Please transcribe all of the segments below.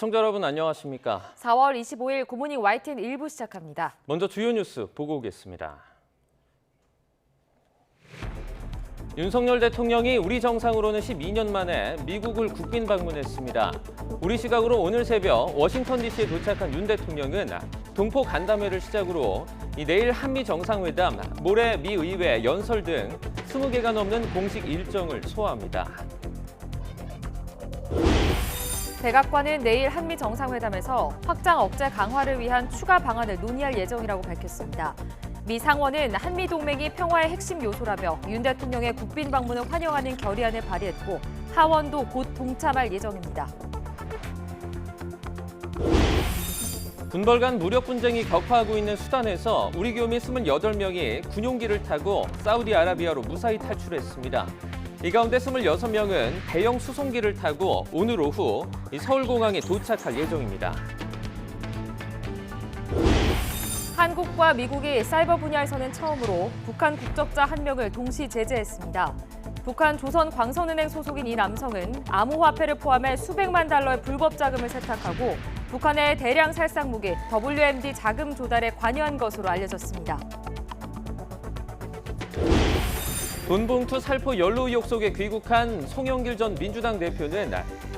시청자 여러분 안녕하십니까? 4월 25일 굿모닝 YTN 1부 시작합니다. 먼저 주요 뉴스 보고 오겠습니다. 윤석열 대통령이 우리 정상으로는 12년 만에 미국을 국빈 방문했습니다. 우리 시각으로 오늘 새벽 워싱턴 DC에 도착한 윤 대통령은 동포 간담회를 시작으로 내일 한미 정상회담, 모레 미 의회 연설 등 20개가 넘는 공식 일정을 소화합니다. 백악관은 내일 한미 정상회담에서 확장 억제 강화를 위한 추가 방안을 논의할 예정이라고 밝혔습니다. 미 상원은 한미 동맹이 평화의 핵심 요소라며 윤 대통령의 국빈 방문을 환영하는 결의안을 발의했고 하원도 곧 동참할 예정입니다. 군벌 간 무력 분쟁이 격화하고 있는 수단에서 우리 교민 28명이 군용기를 타고 사우디아라비아로 무사히 탈출했습니다. 이 가운데 26명은 대형 수송기를 타고 오늘 오후 서울공항에 도착할 예정입니다. 한국과 미국이 사이버 분야에서는 처음으로 북한 국적자 1명을 동시 제재했습니다. 북한 조선광선은행 소속인 이 남성은 암호화폐를 포함해 수백만 달러의 불법 자금을 세탁하고 북한의 대량 살상 무기 WMD 자금 조달에 관여한 것으로 알려졌습니다. 돈봉투 살포 연루 의혹 속에 귀국한 송영길 전 민주당 대표는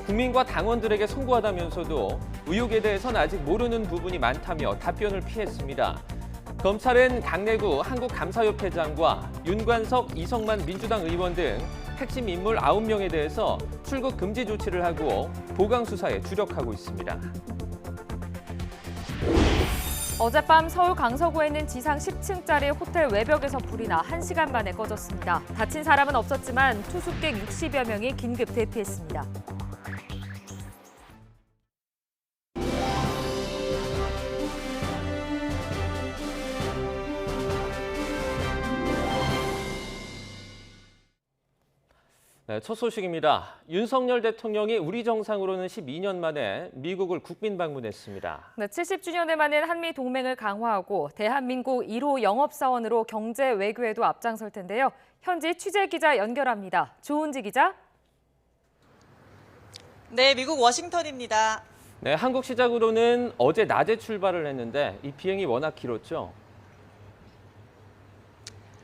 국민과 당원들에게 송구하다면서도 의혹에 대해선 아직 모르는 부분이 많다며 답변을 피했습니다. 검찰은 강내구 한국감사협회장과 윤관석, 이성만 민주당 의원 등 핵심 인물 9명에 대해서 출국 금지 조치를 하고 보강 수사에 주력하고 있습니다. 어젯밤 서울 강서구에 있는 지상 10층짜리 호텔 외벽에서 불이 나 1시간 만에 꺼졌습니다. 다친 사람은 없었지만 투숙객 60여 명이 긴급 대피했습니다. 네, 첫 소식입니다. 윤석열 대통령이 우리 정상으로는 12년 만에 미국을 국빈 방문했습니다. 네, 70주년을 맞는 한미 동맹을 강화하고 대한민국 1호 영업사원으로 경제 외교에도 앞장설 텐데요. 현지 취재 기자 연결합니다. 조은지 기자. 네, 미국 워싱턴입니다. 네, 한국 시작으로는 어제 낮에 출발을 했는데 이 비행이 워낙 길었죠?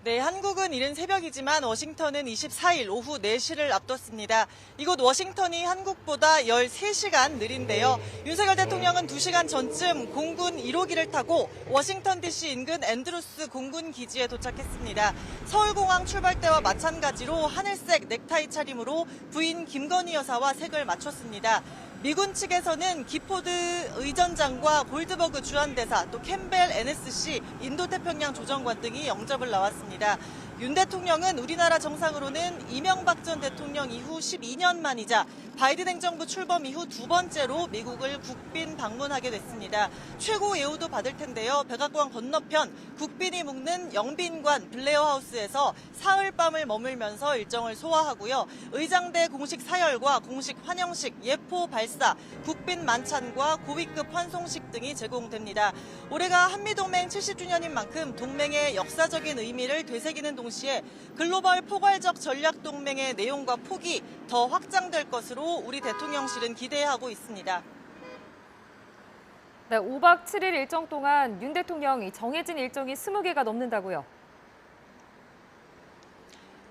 네, 한국은 이른 새벽이지만 워싱턴은 24일 오후 4시를 앞뒀습니다. 이곳 워싱턴이 한국보다 13시간 느린데요. 윤석열 대통령은 2시간 전쯤 공군 1호기를 타고 워싱턴 DC 인근 앤드루스 공군 기지에 도착했습니다. 서울공항 출발 때와 마찬가지로 하늘색 넥타이 차림으로 부인 김건희 여사와 색을 맞췄습니다. 미군 측에서는 기포드 의전장과 골드버그 주한대사, 또 캠벨 NSC 인도태평양 조정관 등이 영접을 나왔습니다. 윤 대통령은 우리나라 정상으로는 이명박 전 대통령 이후 12년 만이자 바이든 행정부 출범 이후 2번째로 미국을 국빈 방문하게 됐습니다. 최고 예우도 받을 텐데요. 백악관 건너편 국빈이 묵는 영빈관 블레어하우스에서 사흘밤을 머물면서 일정을 소화하고요. 의장대 공식 사열과 공식 환영식, 예포 발사, 국빈 만찬과 고위급 환송식 등이 제공됩니다. 올해가 한미동맹 70주년인 만큼 동맹의 역사적인 의미를 되새기는 동시에 글로벌 포괄적 전략동맹의 내용과 폭이 더 확장될 것으로 우리 대통령실은 기대하고 있습니다. 네, 5박 7일 일정 동안 윤 대통령이 정해진 일정이 20개가 넘는다고요.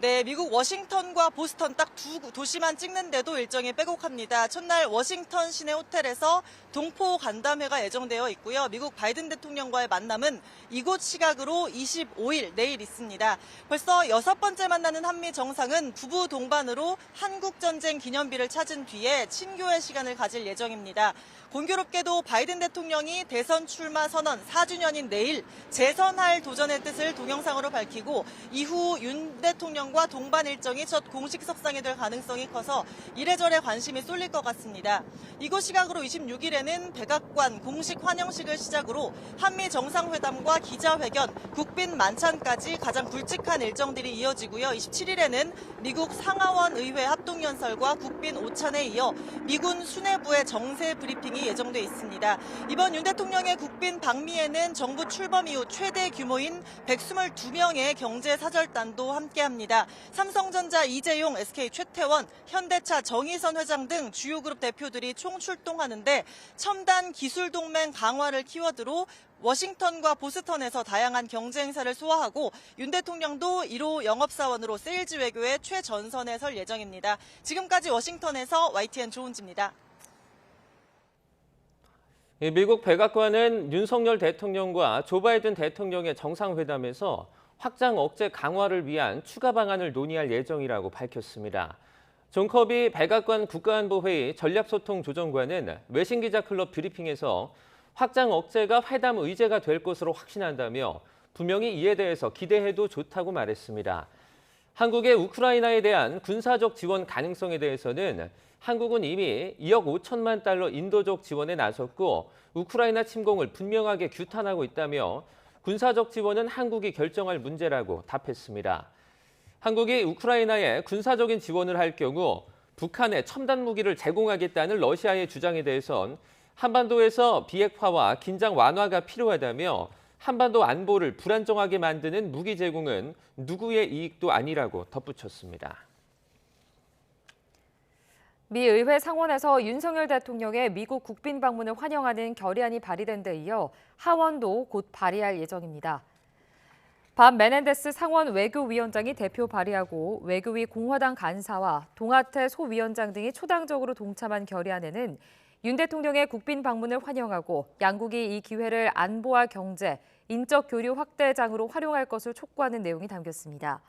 네, 미국 워싱턴과 보스턴 딱 두 도시만 찍는데도 일정이 빼곡합니다. 첫날 워싱턴 시내 호텔에서 동포 간담회가 예정되어 있고요. 미국 바이든 대통령과의 만남은 이곳 시각으로 25일 내일 있습니다. 벌써 6번째 만나는 한미 정상은 부부 동반으로 한국전쟁 기념비를 찾은 뒤에 친교의 시간을 가질 예정입니다. 공교롭게도 바이든 대통령이 대선 출마 선언 4주년인 내일 재선할 도전의 뜻을 동영상으로 밝히고 이후 윤 대통령과 동반 일정이 첫 공식 석상이 될 가능성이 커서 이래저래 관심이 쏠릴 것 같습니다. 이곳 시각으로 26일에는 백악관 공식 환영식을 시작으로 한미 정상회담과 기자회견, 국빈 만찬까지 가장 굵직한 일정들이 이어지고요. 27일에는 미국 상하원 의회 합동연설과 국빈 오찬에 이어 미군 수뇌부의 정세 브리핑이 예정돼 있습니다. 이번 윤 대통령의 국빈 방미에는 정부 출범 이후 최대 규모인 122명의 경제사절단도 함께합니다. 있습니다. 삼성전자 이재용, SK 최태원, 현대차 정의선 회장 등 주요 그룹 대표들이 총출동하는데 첨단 기술 동맹 강화를 키워드로 워싱턴과 보스턴에서 다양한 경제 행사를 소화하고 윤 대통령도 1호 영업사원으로 세일즈 외교의 최전선에 설 예정입니다. 지금까지 워싱턴에서 YTN 조은지입니다. 미국 백악관은 윤석열 대통령과 조 바이든 대통령의 정상회담에서 확장 억제 강화를 위한 추가 방안을 논의할 예정이라고 밝혔습니다. 존 커비 백악관 국가안보회의 전략소통조정관은 외신기자클럽 브리핑에서 확장 억제가 회담 의제가 될 것으로 확신한다며 분명히 이에 대해서 기대해도 좋다고 말했습니다. 한국의 우크라이나에 대한 군사적 지원 가능성에 대해서는 한국은 이미 2억 5천만 달러 인도적 지원에 나섰고 우크라이나 침공을 분명하게 규탄하고 있다며 군사적 지원은 한국이 결정할 문제라고 답했습니다. 한국이 우크라이나에 군사적인 지원을 할 경우 북한에 첨단 무기를 제공하겠다는 러시아의 주장에 대해선 한반도에서 비핵화와 긴장 완화가 필요하다며 한반도 안보를 불안정하게 만드는 무기 제공은 누구의 이익도 아니라고 덧붙였습니다. 미 의회 상원에서 윤석열 대통령의 미국 국빈 방문을 환영하는 결의안이 발의된 데 이어 하원도 곧 발의할 예정입니다. 밥 메넨데스 상원 외교위원장이 대표 발의하고 외교위 공화당 간사와 동아태 소위원장 등이 초당적으로 동참한 결의안에는 윤 대통령의 국빈 방문을 환영하고 양국이 이 기회를 안보와 경제, 인적 교류 확대장으로 활용할 것을 촉구하는 내용이 담겼습니다.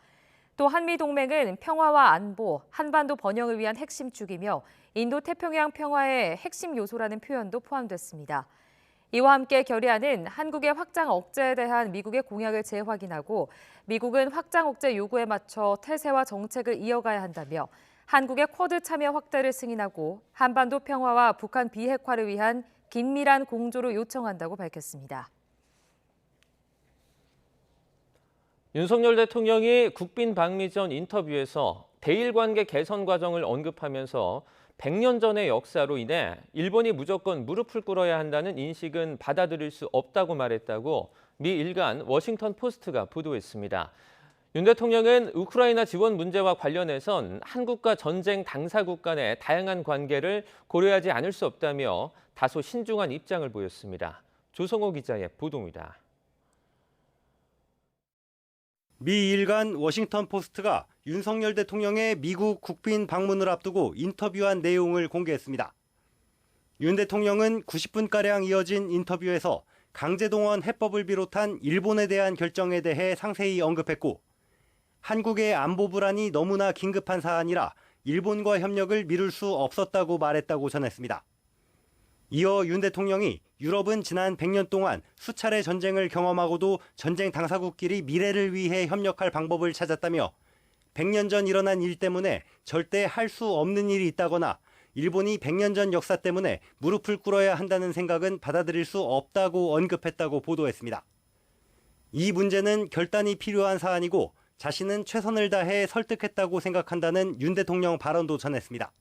또 한미동맹은 평화와 안보, 한반도 번영을 위한 핵심 축이며 인도태평양 평화의 핵심 요소라는 표현도 포함됐습니다. 이와 함께 결의안은 한국의 확장 억제에 대한 미국의 공약을 재확인하고 미국은 확장 억제 요구에 맞춰 태세와 정책을 이어가야 한다며 한국의 쿼드 참여 확대를 승인하고 한반도 평화와 북한 비핵화를 위한 긴밀한 공조를 요청한다고 밝혔습니다. 윤석열 대통령이 국빈 방미 전 인터뷰에서 대일 관계 개선 과정을 언급하면서 100년 전의 역사로 인해 일본이 무조건 무릎을 꿇어야 한다는 인식은 받아들일 수 없다고 말했다고 미 일간 워싱턴 포스트가 보도했습니다. 윤 대통령은 우크라이나 지원 문제와 관련해선 한국과 전쟁 당사국 간의 다양한 관계를 고려하지 않을 수 없다며 다소 신중한 입장을 보였습니다. 조성호 기자의 보도입니다. 미 일간 워싱턴 포스트가 윤석열 대통령의 미국 국빈 방문을 앞두고 인터뷰한 내용을 공개했습니다. 윤 대통령은 90분가량 이어진 인터뷰에서 강제동원 해법을 비롯한 일본에 대한 결정에 대해 상세히 언급했고 한국의 안보 불안이 너무나 긴급한 사안이라 일본과 협력을 미룰 수 없었다고 말했다고 전했습니다. 이어 윤 대통령이 유럽은 지난 100년 동안 수차례 전쟁을 경험하고도 전쟁 당사국끼리 미래를 위해 협력할 방법을 찾았다며 100년 전 일어난 일 때문에 절대 할 수 없는 일이 있다거나 일본이 100년 전 역사 때문에 무릎을 꿇어야 한다는 생각은 받아들일 수 없다고 언급했다고 보도했습니다. 이 문제는 결단이 필요한 사안이고 자신은 최선을 다해 설득했다고 생각한다는 윤 대통령 발언도 전했습니다.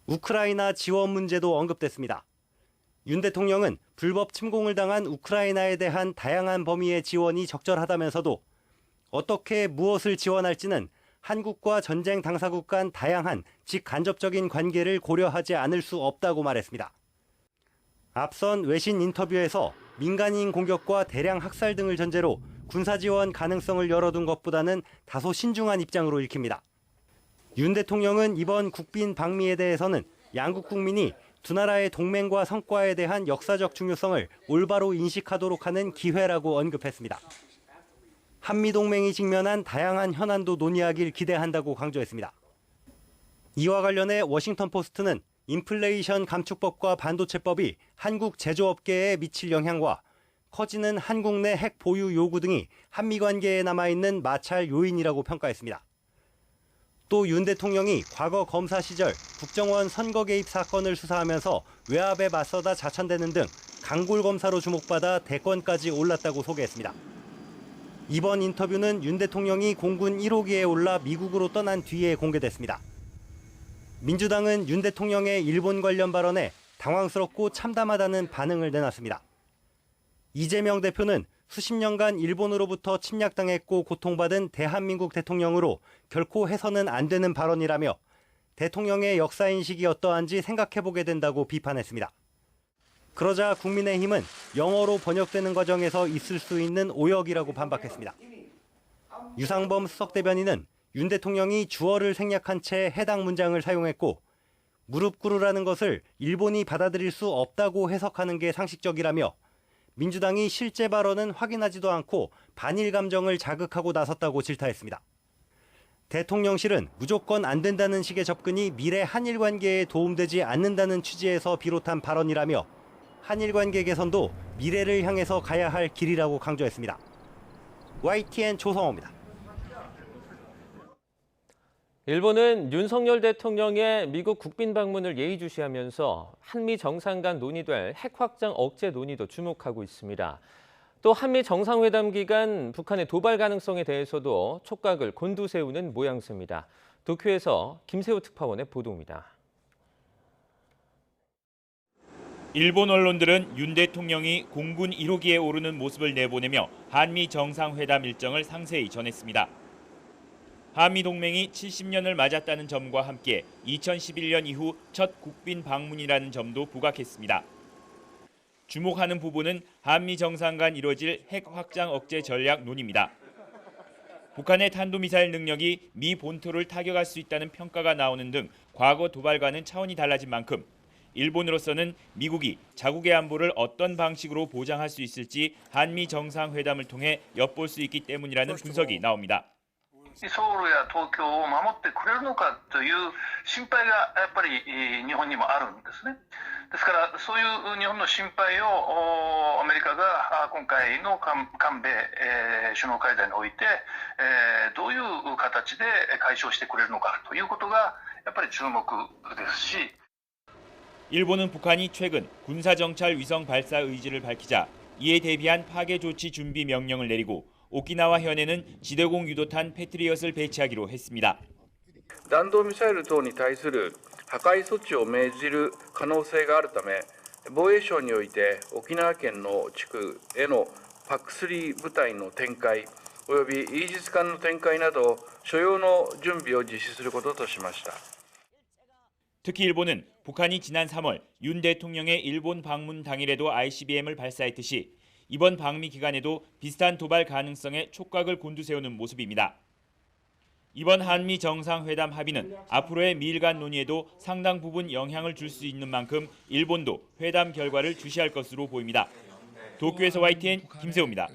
우크라이나 지원 문제도 언급됐습니다. 윤 대통령은 불법 침공을 당한 우크라이나에 대한 다양한 범위의 지원이 적절하다면서도 어떻게 무엇을 지원할지는 한국과 전쟁 당사국 간 다양한 직간접적인 관계를 고려하지 않을 수 없다고 말했습니다. 앞선 외신 인터뷰에서 민간인 공격과 대량 학살 등을 전제로 군사 지원 가능성을 열어둔 것보다는 다소 신중한 입장으로 읽힙니다. 윤 대통령은 이번 국빈 방미에 대해서는 양국 국민이 두 나라의 동맹과 성과에 대한 역사적 중요성을 올바로 인식하도록 하는 기회라고 언급했습니다. 한미동맹이 직면한 다양한 현안도 논의하길 기대한다고 강조했습니다. 이와 관련해 워싱턴 포스트는 인플레이션 감축법과 반도체법이 한국 제조업계에 미칠 영향과 커지는 한국 내 핵 보유 요구 등이 한미 관계에 남아있는 마찰 요인이라고 평가했습니다. 또 윤 대통령이 과거 검사 시절 국정원 선거 개입 사건을 수사하면서 외압에 맞서다 자천되는 등 강골 검사로 주목받아 대권까지 올랐다고 소개했습니다. 이번 인터뷰는 윤 대통령이 공군 1호기에 올라 미국으로 떠난 뒤에 공개됐습니다. 민주당은 윤 대통령의 일본 관련 발언에 당황스럽고 참담하다는 반응을 내놨습니다. 이재명 대표는 수십 년간 일본으로부터 침략당했고 고통받은 대한민국 대통령으로 결코 해서는 안 되는 발언이라며 대통령의 역사인식이 어떠한지 생각해보게 된다고 비판했습니다. 그러자 국민의힘은 영어로 번역되는 과정에서 있을 수 있는 오역이라고 반박했습니다. 유상범 수석대변인은 윤 대통령이 주어를 생략한 채 해당 문장을 사용했고 무릎 꿇으라는 것을 일본이 받아들일 수 없다고 해석하는 게 상식적이라며 민주당이 실제 발언은 확인하지도 않고 반일 감정을 자극하고 나섰다고 질타했습니다. 대통령실은 무조건 안 된다는 식의 접근이 미래 한일 관계에 도움되지 않는다는 취지에서 비롯한 발언이라며 한일 관계 개선도 미래를 향해서 가야 할 길이라고 강조했습니다. YTN 조성호입니다. 일본은 윤석열 대통령의 미국 국빈 방문을 예의주시하면서 한미 정상 간 논의될 핵 확장 억제 논의도 주목하고 있습니다. 또 한미 정상회담 기간 북한의 도발 가능성에 대해서도 촉각을 곤두세우는 모양새입니다. 도쿄에서 김세호 특파원의 보도입니다. 일본 언론들은 윤 대통령이 공군 1호기에 오르는 모습을 내보내며 한미 정상회담 일정을 상세히 전했습니다. 한미 동맹이 70년을 맞았다는 점과 함께 2011년 이후 첫 국빈 방문이라는 점도 부각했습니다. 주목하는 부분은 한미 정상 간 이뤄질 핵 확장 억제 전략 논의입니다. 북한의 탄도미사일 능력이 미 본토를 타격할 수 있다는 평가가 나오는 등 과거 도발과는 차원이 달라진 만큼 일본으로서는 미국이 자국의 안보를 어떤 방식으로 보장할 수 있을지 한미 정상회담을 통해 엿볼 수 있기 때문이라는 분석이 나옵니다. ソウルや東京を守ってくれるのかという心配がやっぱり日本にもあるんですね。ですからそういう日本の心配をアメリカが今回の韓米首脳会談においてどういう形で解消してくれるのかということがやっぱり注目ですし 일본은 북한이 최근 군사정찰 위성 발사 의지를 밝히자 이에 대비한 파괴 조치 준비 명령을 내리고 오키나와 현에는 지대공 유도탄 패트리엇을 배치하기로 했습니다. 弾道ミサイル等に対する破壊措置を命じる可能性があるため、防衛省において沖縄県の地区への PAC3 部隊の展開およびイージス艦の展開など所要の準備を実施することとしました。 특히 일본은 북한이 지난 3월 윤 대통령의 일본 방문 당일에도 ICBM을 발사했듯이 이번 방미 기간에도 비슷한 도발 가능성에 촉각을 곤두세우는 모습입니다. 이번 한미 정상회담 합의는 앞으로의 미일 간 논의에도 상당 부분 영향을 줄 수 있는 만큼 일본도 회담 결과를 주시할 것으로 보입니다. 도쿄에서 YTN 김세호입니다.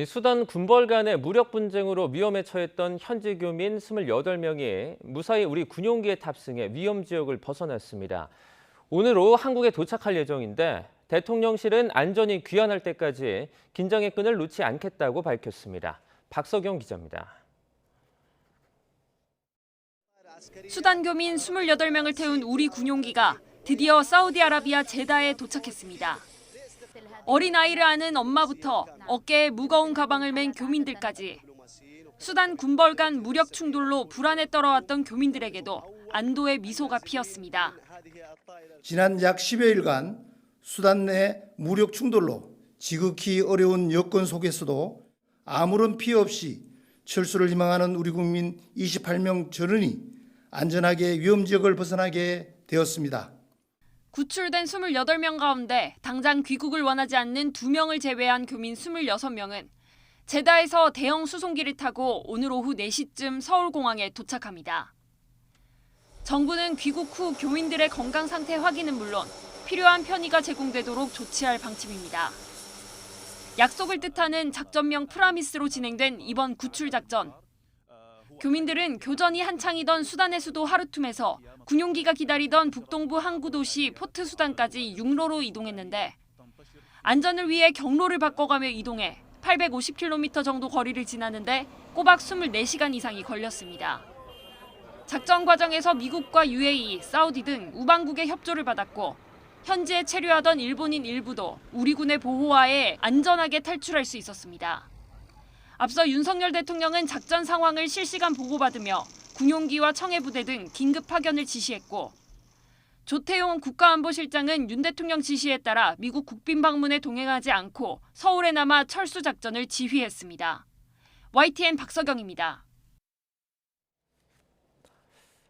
수단 군벌 간의 무력 분쟁으로 위험에 처했던 현지 교민 28명이 무사히 우리 군용기에 탑승해 위험 지역을 벗어났습니다. 오늘 오후 한국에 도착할 예정인데 대통령실은 안전이 귀환할 때까지 긴장의 끈을 놓지 않겠다고 밝혔습니다. 박석영 기자입니다. 수단 교민 28명을 태운 우리 군용기가 드디어 사우디아라비아 제다에 도착했습니다. 어린아이를 안은 엄마부터 어깨에 무거운 가방을 맨 교민들까지 수단 군벌 간 무력 충돌로 불안에 떨어왔던 교민들에게도 안도의 미소가 피었습니다. 지난 약 10여일간 수단 내 무력 충돌로 지극히 어려운 여건 속에서도 아무런 피해 없이 철수를 희망하는 우리 국민 28명 전원이 안전하게 위험 지역을 벗어나게 되었습니다. 구출된 28명 가운데 당장 귀국을 원하지 않는 2명을 제외한 교민 26명은 제다에서 대형 수송기를 타고 오늘 오후 4시쯤 서울공항에 도착합니다. 정부는 귀국 후 교민들의 건강 상태 확인은 물론 필요한 편의가 제공되도록 조치할 방침입니다. 약속을 뜻하는 작전명 프라미스로 진행된 이번 구출 작전. 교민들은 교전이 한창이던 수단의 수도 하르툼에서 군용기가 기다리던 북동부 항구 도시 포트 수단까지 육로로 이동했는데 안전을 위해 경로를 바꿔가며 이동해 850km 정도 거리를 지나는데 꼬박 24시간 이상이 걸렸습니다. 작전 과정에서 미국과 UAE, 사우디 등 우방국의 협조를 받았고 현지에 체류하던 일본인 일부도 우리 군의 보호하에 안전하게 탈출할 수 있었습니다. 앞서 윤석열 대통령은 작전 상황을 실시간 보고받으며 군용기와 청해부대 등 긴급 파견을 지시했고 조태용 국가안보실장은 윤 대통령 지시에 따라 미국 국빈 방문에 동행하지 않고 서울에 남아 철수 작전을 지휘했습니다. YTN 박서경입니다.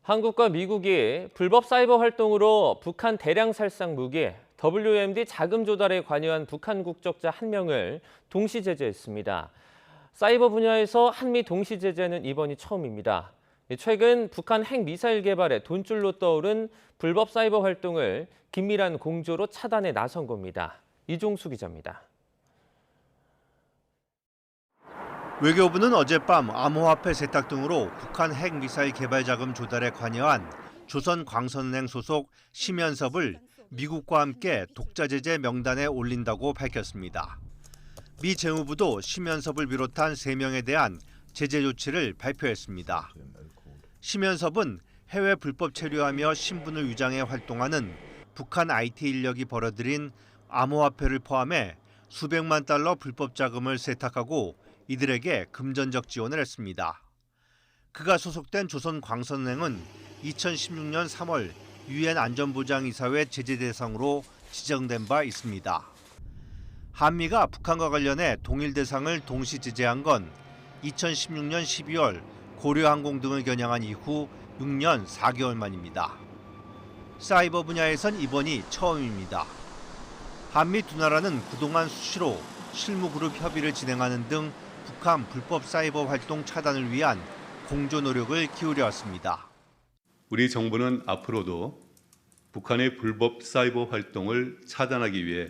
한국과 미국이 불법 사이버 활동으로 북한 대량 살상 무기 WMD 자금 조달에 관여한 북한 국적자 1명을 동시 제재했습니다. 사이버 분야에서 한미 동시 제재는 이번이 처음입니다. 최근 북한 핵미사일 개발에 돈줄로 떠오른 불법 사이버 활동을 긴밀한 공조로 차단에 나선 겁니다. 이종수 기자입니다. 외교부는 어젯밤 암호화폐 세탁 등으로 북한 핵미사일 개발 자금 조달에 관여한 조선광선은행 소속 심연섭을 미국과 함께 독자 제재 명단에 올린다고 밝혔습니다. 미 재무부도 심연섭을 비롯한 3명에 대한 제재 조치를 발표했습니다. 심연섭은 해외 불법 체류하며 신분을 위장해 활동하는 북한 IT 인력이 벌어들인 암호화폐를 포함해 수백만 달러 불법 자금을 세탁하고 이들에게 금전적 지원을 했습니다. 그가 소속된 조선광선은행은 2016년 3월 유엔 안전보장이사회 제재 대상으로 지정된 바 있습니다. 한미가 북한과 관련해 동일 대상을 동시 제재한 건 2016년 12월 고려항공 등을 겨냥한 이후 6년 4개월 만입니다. 사이버 분야에선 이번이 처음입니다. 한미 두 나라는 그동안 수시로 실무그룹 협의를 진행하는 등 북한 불법 사이버 활동 차단을 위한 공조 노력을 기울여 왔습니다. 우리 정부는 앞으로도 북한의 불법 사이버 활동을 차단하기 위해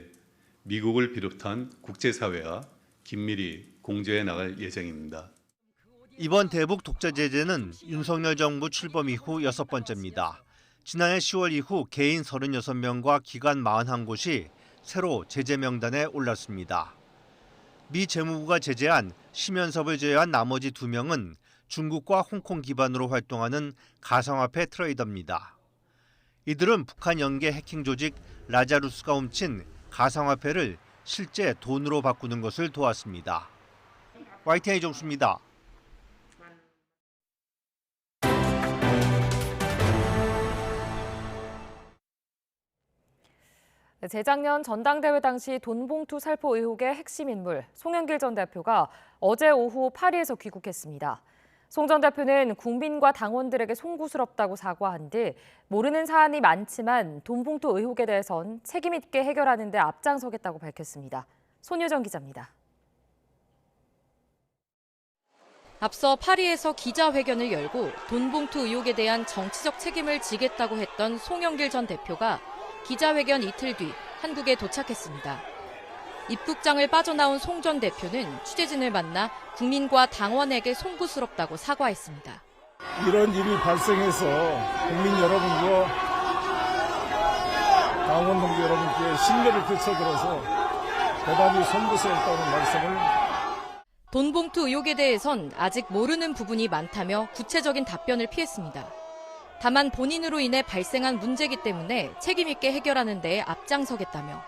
미국을 비롯한 국제사회와 긴밀히 공조해 나갈 예정입니다. 이번 대북 독자 제재는 윤석열 정부 출범 이후 6번째입니다. 지난해 10월 이후 개인 36명과 기관 41곳이 새로 제재 명단에 올랐습니다. 미 재무부가 제재한 심연섭을 제외한 나머지 2명은 중국과 홍콩 기반으로 활동하는 가상화폐 트레이더입니다. 이들은 북한 연계 해킹 조직 라자루스가 훔친 가상화폐를 실제 돈으로 바꾸는 것을 도왔습니다. YTN 이종수입니다. 재작년 전당대회 당시 돈봉투 살포 의혹의 핵심 인물 송영길 전 대표가 어제 오후 파리에서 귀국했습니다. 송 전 대표는 국민과 당원들에게 송구스럽다고 사과한 뒤 모르는 사안이 많지만 돈봉투 의혹에 대해선 책임 있게 해결하는 데 앞장서겠다고 밝혔습니다. 손유정 기자입니다. 앞서 파리에서 기자회견을 열고 돈봉투 의혹에 대한 정치적 책임을 지겠다고 했던 송영길 전 대표가 기자회견 이틀 뒤 한국에 도착했습니다. 입국장을 빠져나온 송 전 대표는 취재진을 만나 국민과 당원에게 송구스럽다고 사과했습니다. 이런 일이 발생해서 국민 여러분과 당원 동지 여러분께 신뢰를 되찾으러서 대단히 송구스럽다는 말씀을. 돈봉투 의혹에 대해선 아직 모르는 부분이 많다며 구체적인 답변을 피했습니다. 다만 본인으로 인해 발생한 문제이기 때문에 책임 있게 해결하는 데 앞장서겠다며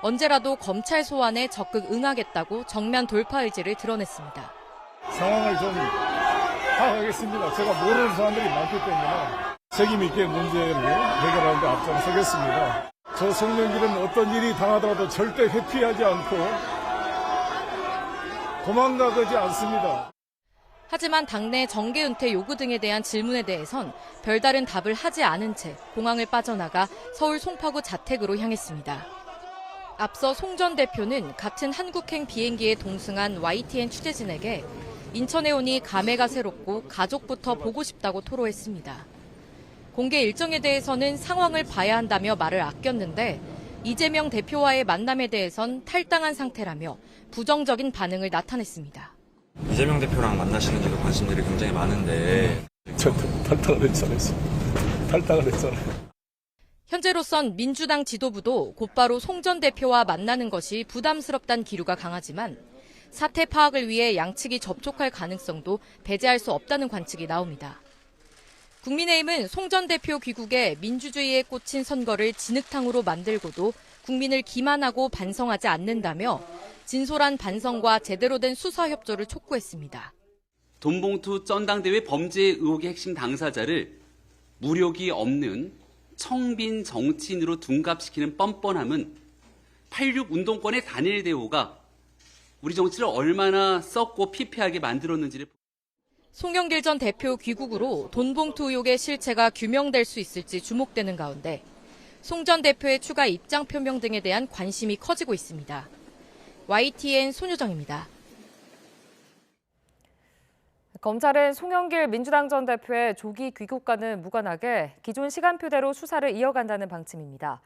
언제라도 검찰 소환에 적극 응하겠다고 정면 돌파 의지를 드러냈습니다. 상황을 좀 파악하겠습니다. 제가 모르는 사람들이 많기 때문에 책임 있게 문제를 해결하는 데 앞장서겠습니다. 저 송영길은 어떤 일이 당하더라도 절대 회피하지 않고 도망가지 않습니다. 하지만 당내 정계 은퇴 요구 등에 대한 질문에 대해선 별다른 답을 하지 않은 채 공항을 빠져나가 서울 송파구 자택으로 향했습니다. 앞서 송 전 대표는 같은 한국행 비행기에 동승한 YTN 취재진에게 인천에 오니 감회가 새롭고 가족부터 보고 싶다고 토로했습니다. 공개 일정에 대해서는 상황을 봐야 한다며 말을 아꼈는데 이재명 대표와의 만남에 대해선 탈당한 상태라며 부정적인 반응을 나타냈습니다. 이재명 대표랑 만나시는지도 관심들이 굉장히 많은데 저도 탈당을 했잖아요. 현재로선 민주당 지도부도 곧바로 송 전 대표와 만나는 것이 부담스럽다는 기류가 강하지만 사태 파악을 위해 양측이 접촉할 가능성도 배제할 수 없다는 관측이 나옵니다. 국민의힘은 송 전 대표 귀국에 민주주의에 꽂힌 선거를 진흙탕으로 만들고도 국민을 기만하고 반성하지 않는다며 진솔한 반성과 제대로 된 수사 협조를 촉구했습니다. 돈봉투 전당대회 범죄 의혹의 핵심 당사자를 무력이 없는 청빈 정치인으로 둔갑시키는 뻔뻔함은 86 운동권의 단일 대우가 우리 정치를 얼마나 썩고 피폐하게 만들었는지를. 송영길 전 대표 귀국으로 돈봉투 의혹의 실체가 규명될 수 있을지 주목되는 가운데 송 전 대표의 추가 입장 표명 등에 대한 관심이 커지고 있습니다. YTN 손유정입니다. 검찰은 송영길 민주당 전 대표의 조기 귀국과는 무관하게 기존 시간표대로 수사를 이어간다는 방침입니다.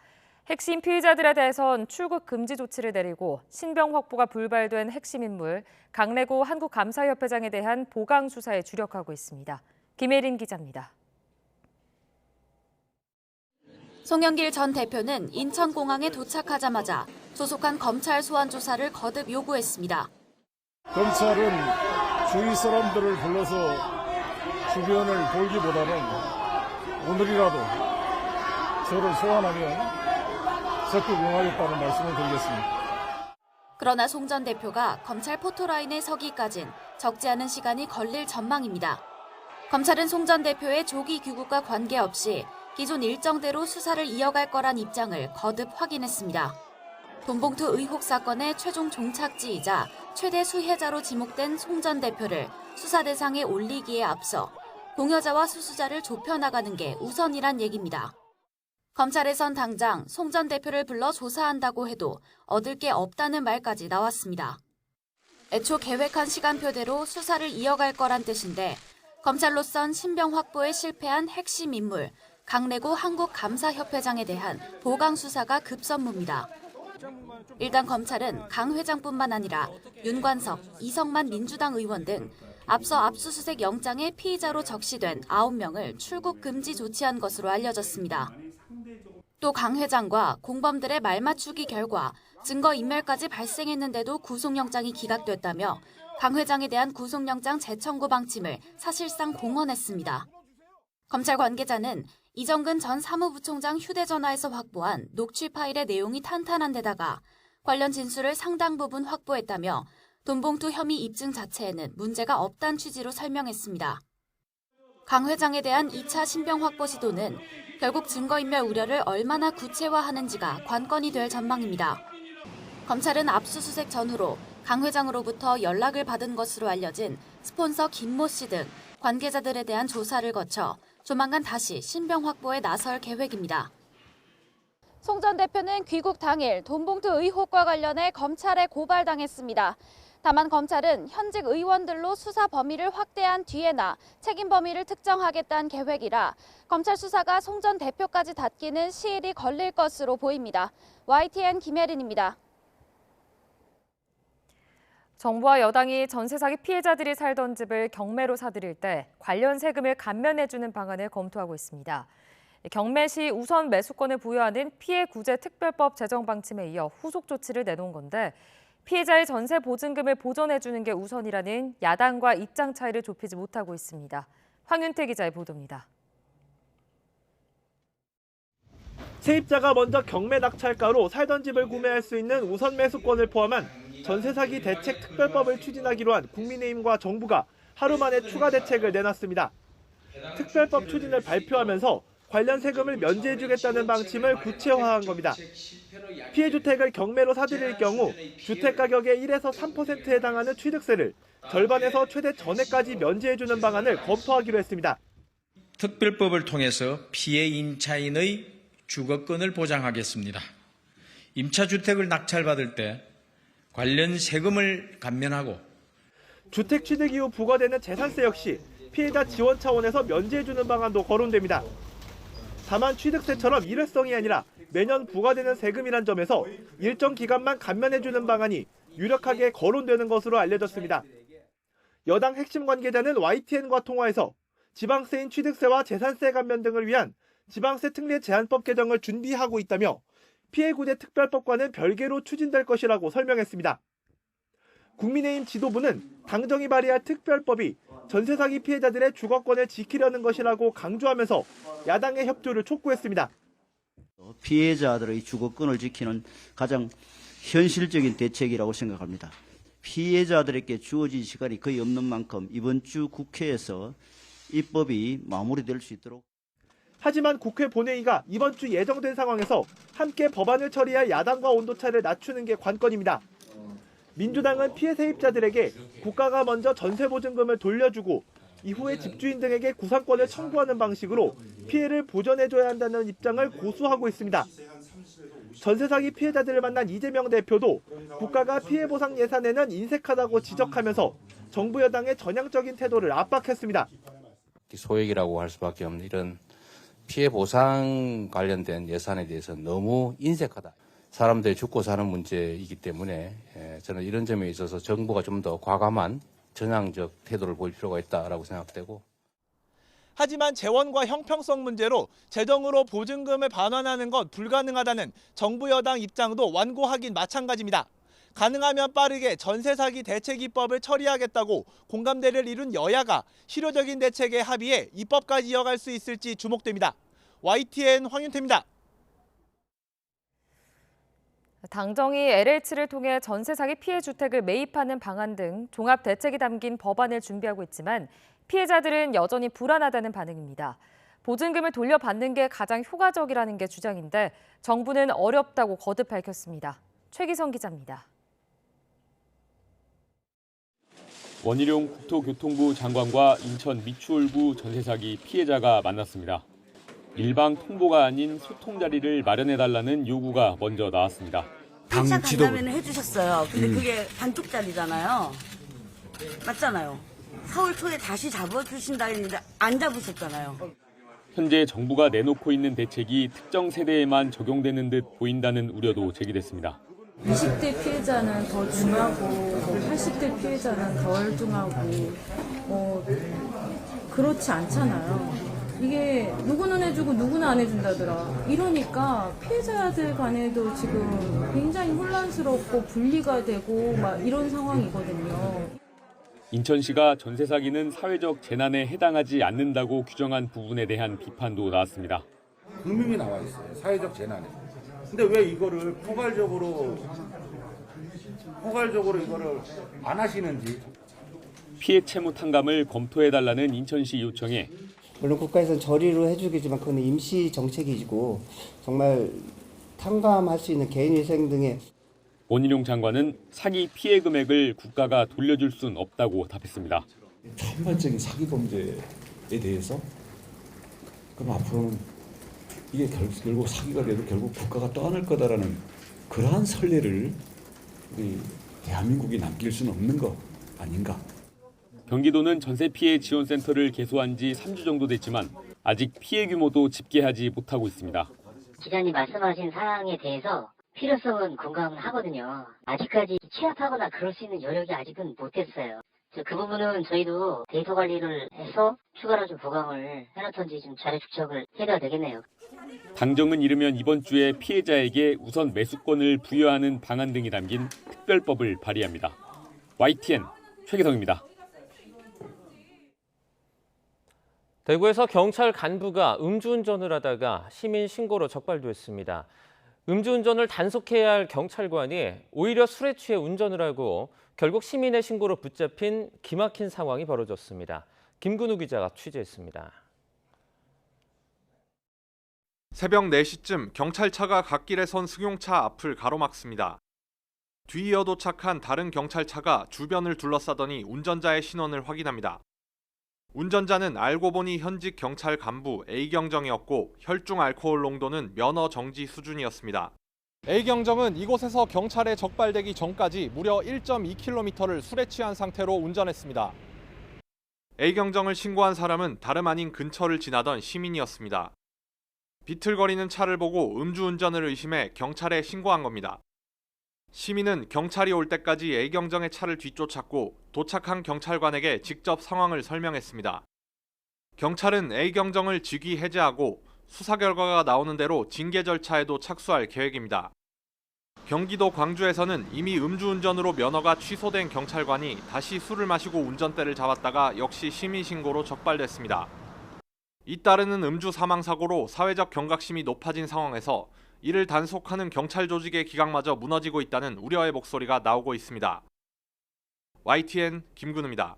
핵심 피의자들에 대해선 출국 금지 조치를 내리고 신병 확보가 불발된 핵심 인물 강래구 한국감사협회장에 대한 보강 수사에 주력하고 있습니다. 김혜린 기자입니다. 송영길 전 대표는 인천공항에 도착하자마자 소속한 검찰 소환 조사를 거듭 요구했습니다. 검찰은 주위 사람들을 불러서 주변을 돌기보다는 오늘이라도 저를 소환하면 적극 응하겠다는 말씀을 드리겠습니다. 그러나 송 전 대표가 검찰 포토라인에 서기까진 적지 않은 시간이 걸릴 전망입니다. 검찰은 송 전 대표의 조기 귀국과 관계없이 기존 일정대로 수사를 이어갈 거란 입장을 거듭 확인했습니다. 돈봉투 의혹 사건의 최종 종착지이자 최대 수혜자로 지목된 송 전 대표를 수사 대상에 올리기에 앞서 공여자와 수수자를 좁혀나가는 게 우선이란 얘기입니다. 검찰에선 당장 송 전 대표를 불러 조사한다고 해도 얻을 게 없다는 말까지 나왔습니다. 애초 계획한 시간표대로 수사를 이어갈 거란 뜻인데 검찰로선 신병 확보에 실패한 핵심 인물 강래구 한국감사협회장에 대한 보강 수사가 급선무입니다. 일단 검찰은 강 회장뿐만 아니라 윤관석, 이성만 민주당 의원 등 앞서 압수수색 영장에 피의자로 적시된 9명을 출국 금지 조치한 것으로 알려졌습니다. 또 강 회장과 공범들의 말맞추기 결과 증거인멸까지 발생했는데도 구속영장이 기각됐다며 강 회장에 대한 구속영장 재청구 방침을 사실상 공언했습니다. 검찰 관계자는 이정근 전 사무부총장 휴대전화에서 확보한 녹취 파일의 내용이 탄탄한 데다가 관련 진술을 상당 부분 확보했다며 돈봉투 혐의 입증 자체에는 문제가 없다는 취지로 설명했습니다. 강 회장에 대한 2차 신병 확보 시도는 결국 증거인멸 우려를 얼마나 구체화하는지가 관건이 될 전망입니다. 검찰은 압수수색 전후로 강 회장으로부터 연락을 받은 것으로 알려진 스폰서 김모 씨 등 관계자들에 대한 조사를 거쳐 조만간 다시 신병 확보에 나설 계획입니다. 송 전 대표는 귀국 당일 돈봉투 의혹과 관련해 검찰에 고발당했습니다. 다만 검찰은 현직 의원들로 수사 범위를 확대한 뒤에나 책임 범위를 특정하겠다는 계획이라 검찰 수사가 송 전 대표까지 닿기는 시일이 걸릴 것으로 보입니다. YTN 김혜린입니다. 정부와 여당이 전세 사기 피해자들이 살던 집을 경매로 사들일 때 관련 세금을 감면해주는 방안을 검토하고 있습니다. 경매 시 우선 매수권을 부여하는 피해 구제 특별법 제정 방침에 이어 후속 조치를 내놓은 건데 피해자의 전세 보증금을 보전해주는 게 우선이라는 야당과 입장 차이를 좁히지 못하고 있습니다. 황윤태 기자의 보도입니다. 세입자가 먼저 경매 낙찰가로 살던 집을 구매할 수 있는 우선 매수권을 포함한 전세 사기 대책 특별법을 추진하기로 한 국민의힘과 정부가 하루 만에 추가 대책을 내놨습니다. 특별법 추진을 발표하면서 관련 세금을 면제해주겠다는 방침을 구체화한 겁니다. 피해 주택을 경매로 사들일 경우 주택 가격의 1에서 3%에 해당하는 취득세를 절반에서 최대 전액까지 면제해주는 방안을 검토하기로 했습니다. 특별법을 통해서 피해 임차인의 주거권을 보장하겠습니다. 임차주택을 낙찰받을 때 관련 세금을 감면하고 주택 취득 이후 부과되는 재산세 역시 피해자 지원 차원에서 면제해주는 방안도 거론됩니다. 다만 취득세처럼 일회성이 아니라 매년 부과되는 세금이란 점에서 일정 기간만 감면해주는 방안이 유력하게 거론되는 것으로 알려졌습니다. 여당 핵심 관계자는 YTN과 통화에서 지방세인 취득세와 재산세 감면 등을 위한 지방세 특례 제한법 개정을 준비하고 있다며 피해구제 특별법과는 별개로 추진될 것이라고 설명했습니다. 국민의힘 지도부는 당정이 발의할 특별법이 전세 사기 피해자들의 주거권을 지키려는 것이라고 강조하면서 야당의 협조를 촉구했습니다. 피해자들의 주거권을 지키는 가장 현실적인 대책이라고 생각합니다. 피해자들에게 주어진 시간이 거의 없는 만큼 이번 주 국회에서 입법이 마무리될 수 있도록. 하지만 국회 본회의가 이번 주 예정된 상황에서 함께 법안을 처리할 야당과 온도차를 낮추는 게 관건입니다. 민주당은 피해 세입자들에게 국가가 먼저 전세보증금을 돌려주고 이후에 집주인 등에게 구상권을 청구하는 방식으로 피해를 보전해줘야 한다는 입장을 고수하고 있습니다. 전세 사기 피해자들을 만난 이재명 대표도 국가가 피해 보상 예산에는 인색하다고 지적하면서 정부 여당의 전향적인 태도를 압박했습니다. 소액이라고 할 수밖에 없는 이런 피해 보상 관련된 예산에 대해서 너무 인색하다. 사람들이 죽고 사는 문제이기 때문에 저는 이런 점에 있어서 정부가 좀 더 과감한 전향적 태도를 보일 필요가 있다라고 생각되고. 하지만 재원과 형평성 문제로 재정으로 보증금을 반환하는 건 불가능하다는 정부 여당 입장도 완고하긴 마찬가지입니다. 가능하면 빠르게 전세 사기 대책 입법을 처리하겠다고 공감대를 이룬 여야가 실효적인 대책에 합의해 입법까지 이어갈 수 있을지 주목됩니다. YTN 황윤태입니다. 당정이 LH를 통해 전세 사기 피해 주택을 매입하는 방안 등 종합 대책이 담긴 법안을 준비하고 있지만 피해자들은 여전히 불안하다는 반응입니다. 보증금을 돌려받는 게 가장 효과적이라는 게 주장인데 정부는 어렵다고 거듭 밝혔습니다. 최기성 기자입니다. 원희룡 국토교통부 장관과 인천 미추홀구 전세 사기 피해자가 만났습니다. 일방 통보가 아닌 소통 자리를 마련해달라는 요구가 먼저 나왔습니다. 당 간담회는 해주셨어요. 근데 그게 반쪽짜리잖아요. 맞잖아요. 4월 초에 다시 잡아주신다 했는데 안 잡으셨잖아요. 현재 정부가 내놓고 있는 대책이 특정 세대에만 적용되는 듯 보인다는 우려도 제기됐습니다. 20대 피해자는 더 중하고 80대 피해자는 덜 중하고 그렇지 않잖아요. 이게 누구는 해주고 누구는 안 해준다더라. 이러니까 피해자들 간에도 지금 굉장히 혼란스럽고 분리가 되고 막 이런 상황이거든요. 인천시가 전세 사기는 사회적 재난에 해당하지 않는다고 규정한 부분에 대한 비판도 나왔습니다. 분명히 나와 있어요. 사회적 재난에. 근데 왜 이거를 포괄적으로 이거를 안 하시는지. 피해 채무 탕감을 검토해달라는 인천시 요청에 물론 국가에서는 저리로 해주겠지만 그건 임시 정책이고 정말 탕감할 수 있는 개인위생 등의 원희룡 장관은 사기 피해 금액을 국가가 돌려줄 순 없다고 답했습니다. 전반적인 사기 범죄에 대해서 그럼 앞으로는 이게 결국 사기가 돼도 결국 국가가 떠안을 거다라는 그러한 선례를 우리 대한민국이 남길 수는 없는 거 아닌가. 경기도는 전세 피해 지원센터를 개소한 지 3주 정도 됐지만 아직 피해 규모도 집계하지 못하고 있습니다. 기자님 말씀하신 사항에 대해서 필요성은 공감하거든요. 아직까지 취합하거나 그럴 수 있는 여력이 아직은 못 됐어요. 그 부분은 저희도 데이터 관리를 해서 추가로 좀 보강을 해놓던지 좀 자료 축적을 해야 되겠네요. 당정은 이르면 이번 주에 피해자에게 우선 매수권을 부여하는 방안 등이 담긴 특별법을 발의합니다. YTN 최기성입니다. 대구에서 경찰 간부가 음주운전을 하다가 시민 신고로 적발됐습니다. 음주운전을 단속해야 할 경찰관이 오히려 술에 취해 운전을 하고 결국 시민의 신고로 붙잡힌 기막힌 상황이 벌어졌습니다. 김근우 기자가 취재했습니다. 새벽 4시쯤 경찰차가 갓길에 선 승용차 앞을 가로막습니다. 뒤이어 도착한 다른 경찰차가 주변을 둘러싸더니 운전자의 신원을 확인합니다. 운전자는 알고 보니 현직 경찰 간부 A경정이었고 혈중 알코올 농도는 면허 정지 수준이었습니다. A경정은 이곳에서 경찰에 적발되기 전까지 무려 1.2km를 술에 취한 상태로 운전했습니다. A경정을 신고한 사람은 다름 아닌 근처를 지나던 시민이었습니다. 비틀거리는 차를 보고 음주운전을 의심해 경찰에 신고한 겁니다. 시민은 경찰이 올 때까지 A경정의 차를 뒤쫓았고 도착한 경찰관에게 직접 상황을 설명했습니다. 경찰은 A경정을 직위 해제하고 수사 결과가 나오는 대로 징계 절차에도 착수할 계획입니다. 경기도 광주에서는 이미 음주운전으로 면허가 취소된 경찰관이 다시 술을 마시고 운전대를 잡았다가 역시 시민 신고로 적발됐습니다. 잇따르는 음주 사망 사고로 사회적 경각심이 높아진 상황에서 이를 단속하는 경찰 조직의 기강마저 무너지고 있다는 우려의 목소리가 나오고 있습니다. YTN 김근우입니다.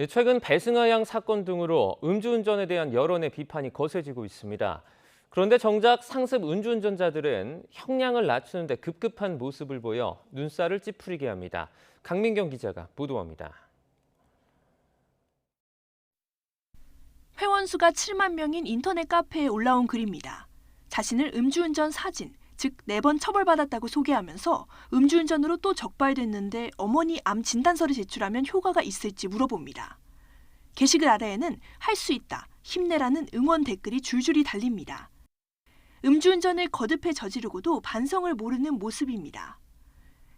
최근 배승하 양 사건 등으로 음주운전에 대한 여론의 비판이 거세지고 있습니다. 그런데 정작 상습 음주운전자들은 형량을 낮추는 데 급급한 모습을 보여 눈살을 찌푸리게 합니다. 강민경 기자가 보도합니다. 회원수가 7만 명인 인터넷 카페에 올라온 글입니다. 자신을 음주운전 사진, 즉 4번 처벌받았다고 소개하면서 음주운전으로 또 적발됐는데 어머니 암 진단서를 제출하면 효과가 있을지 물어봅니다. 게시글 아래에는 할 수 있다, 힘내라는 응원 댓글이 줄줄이 달립니다. 음주운전을 거듭해 저지르고도 반성을 모르는 모습입니다.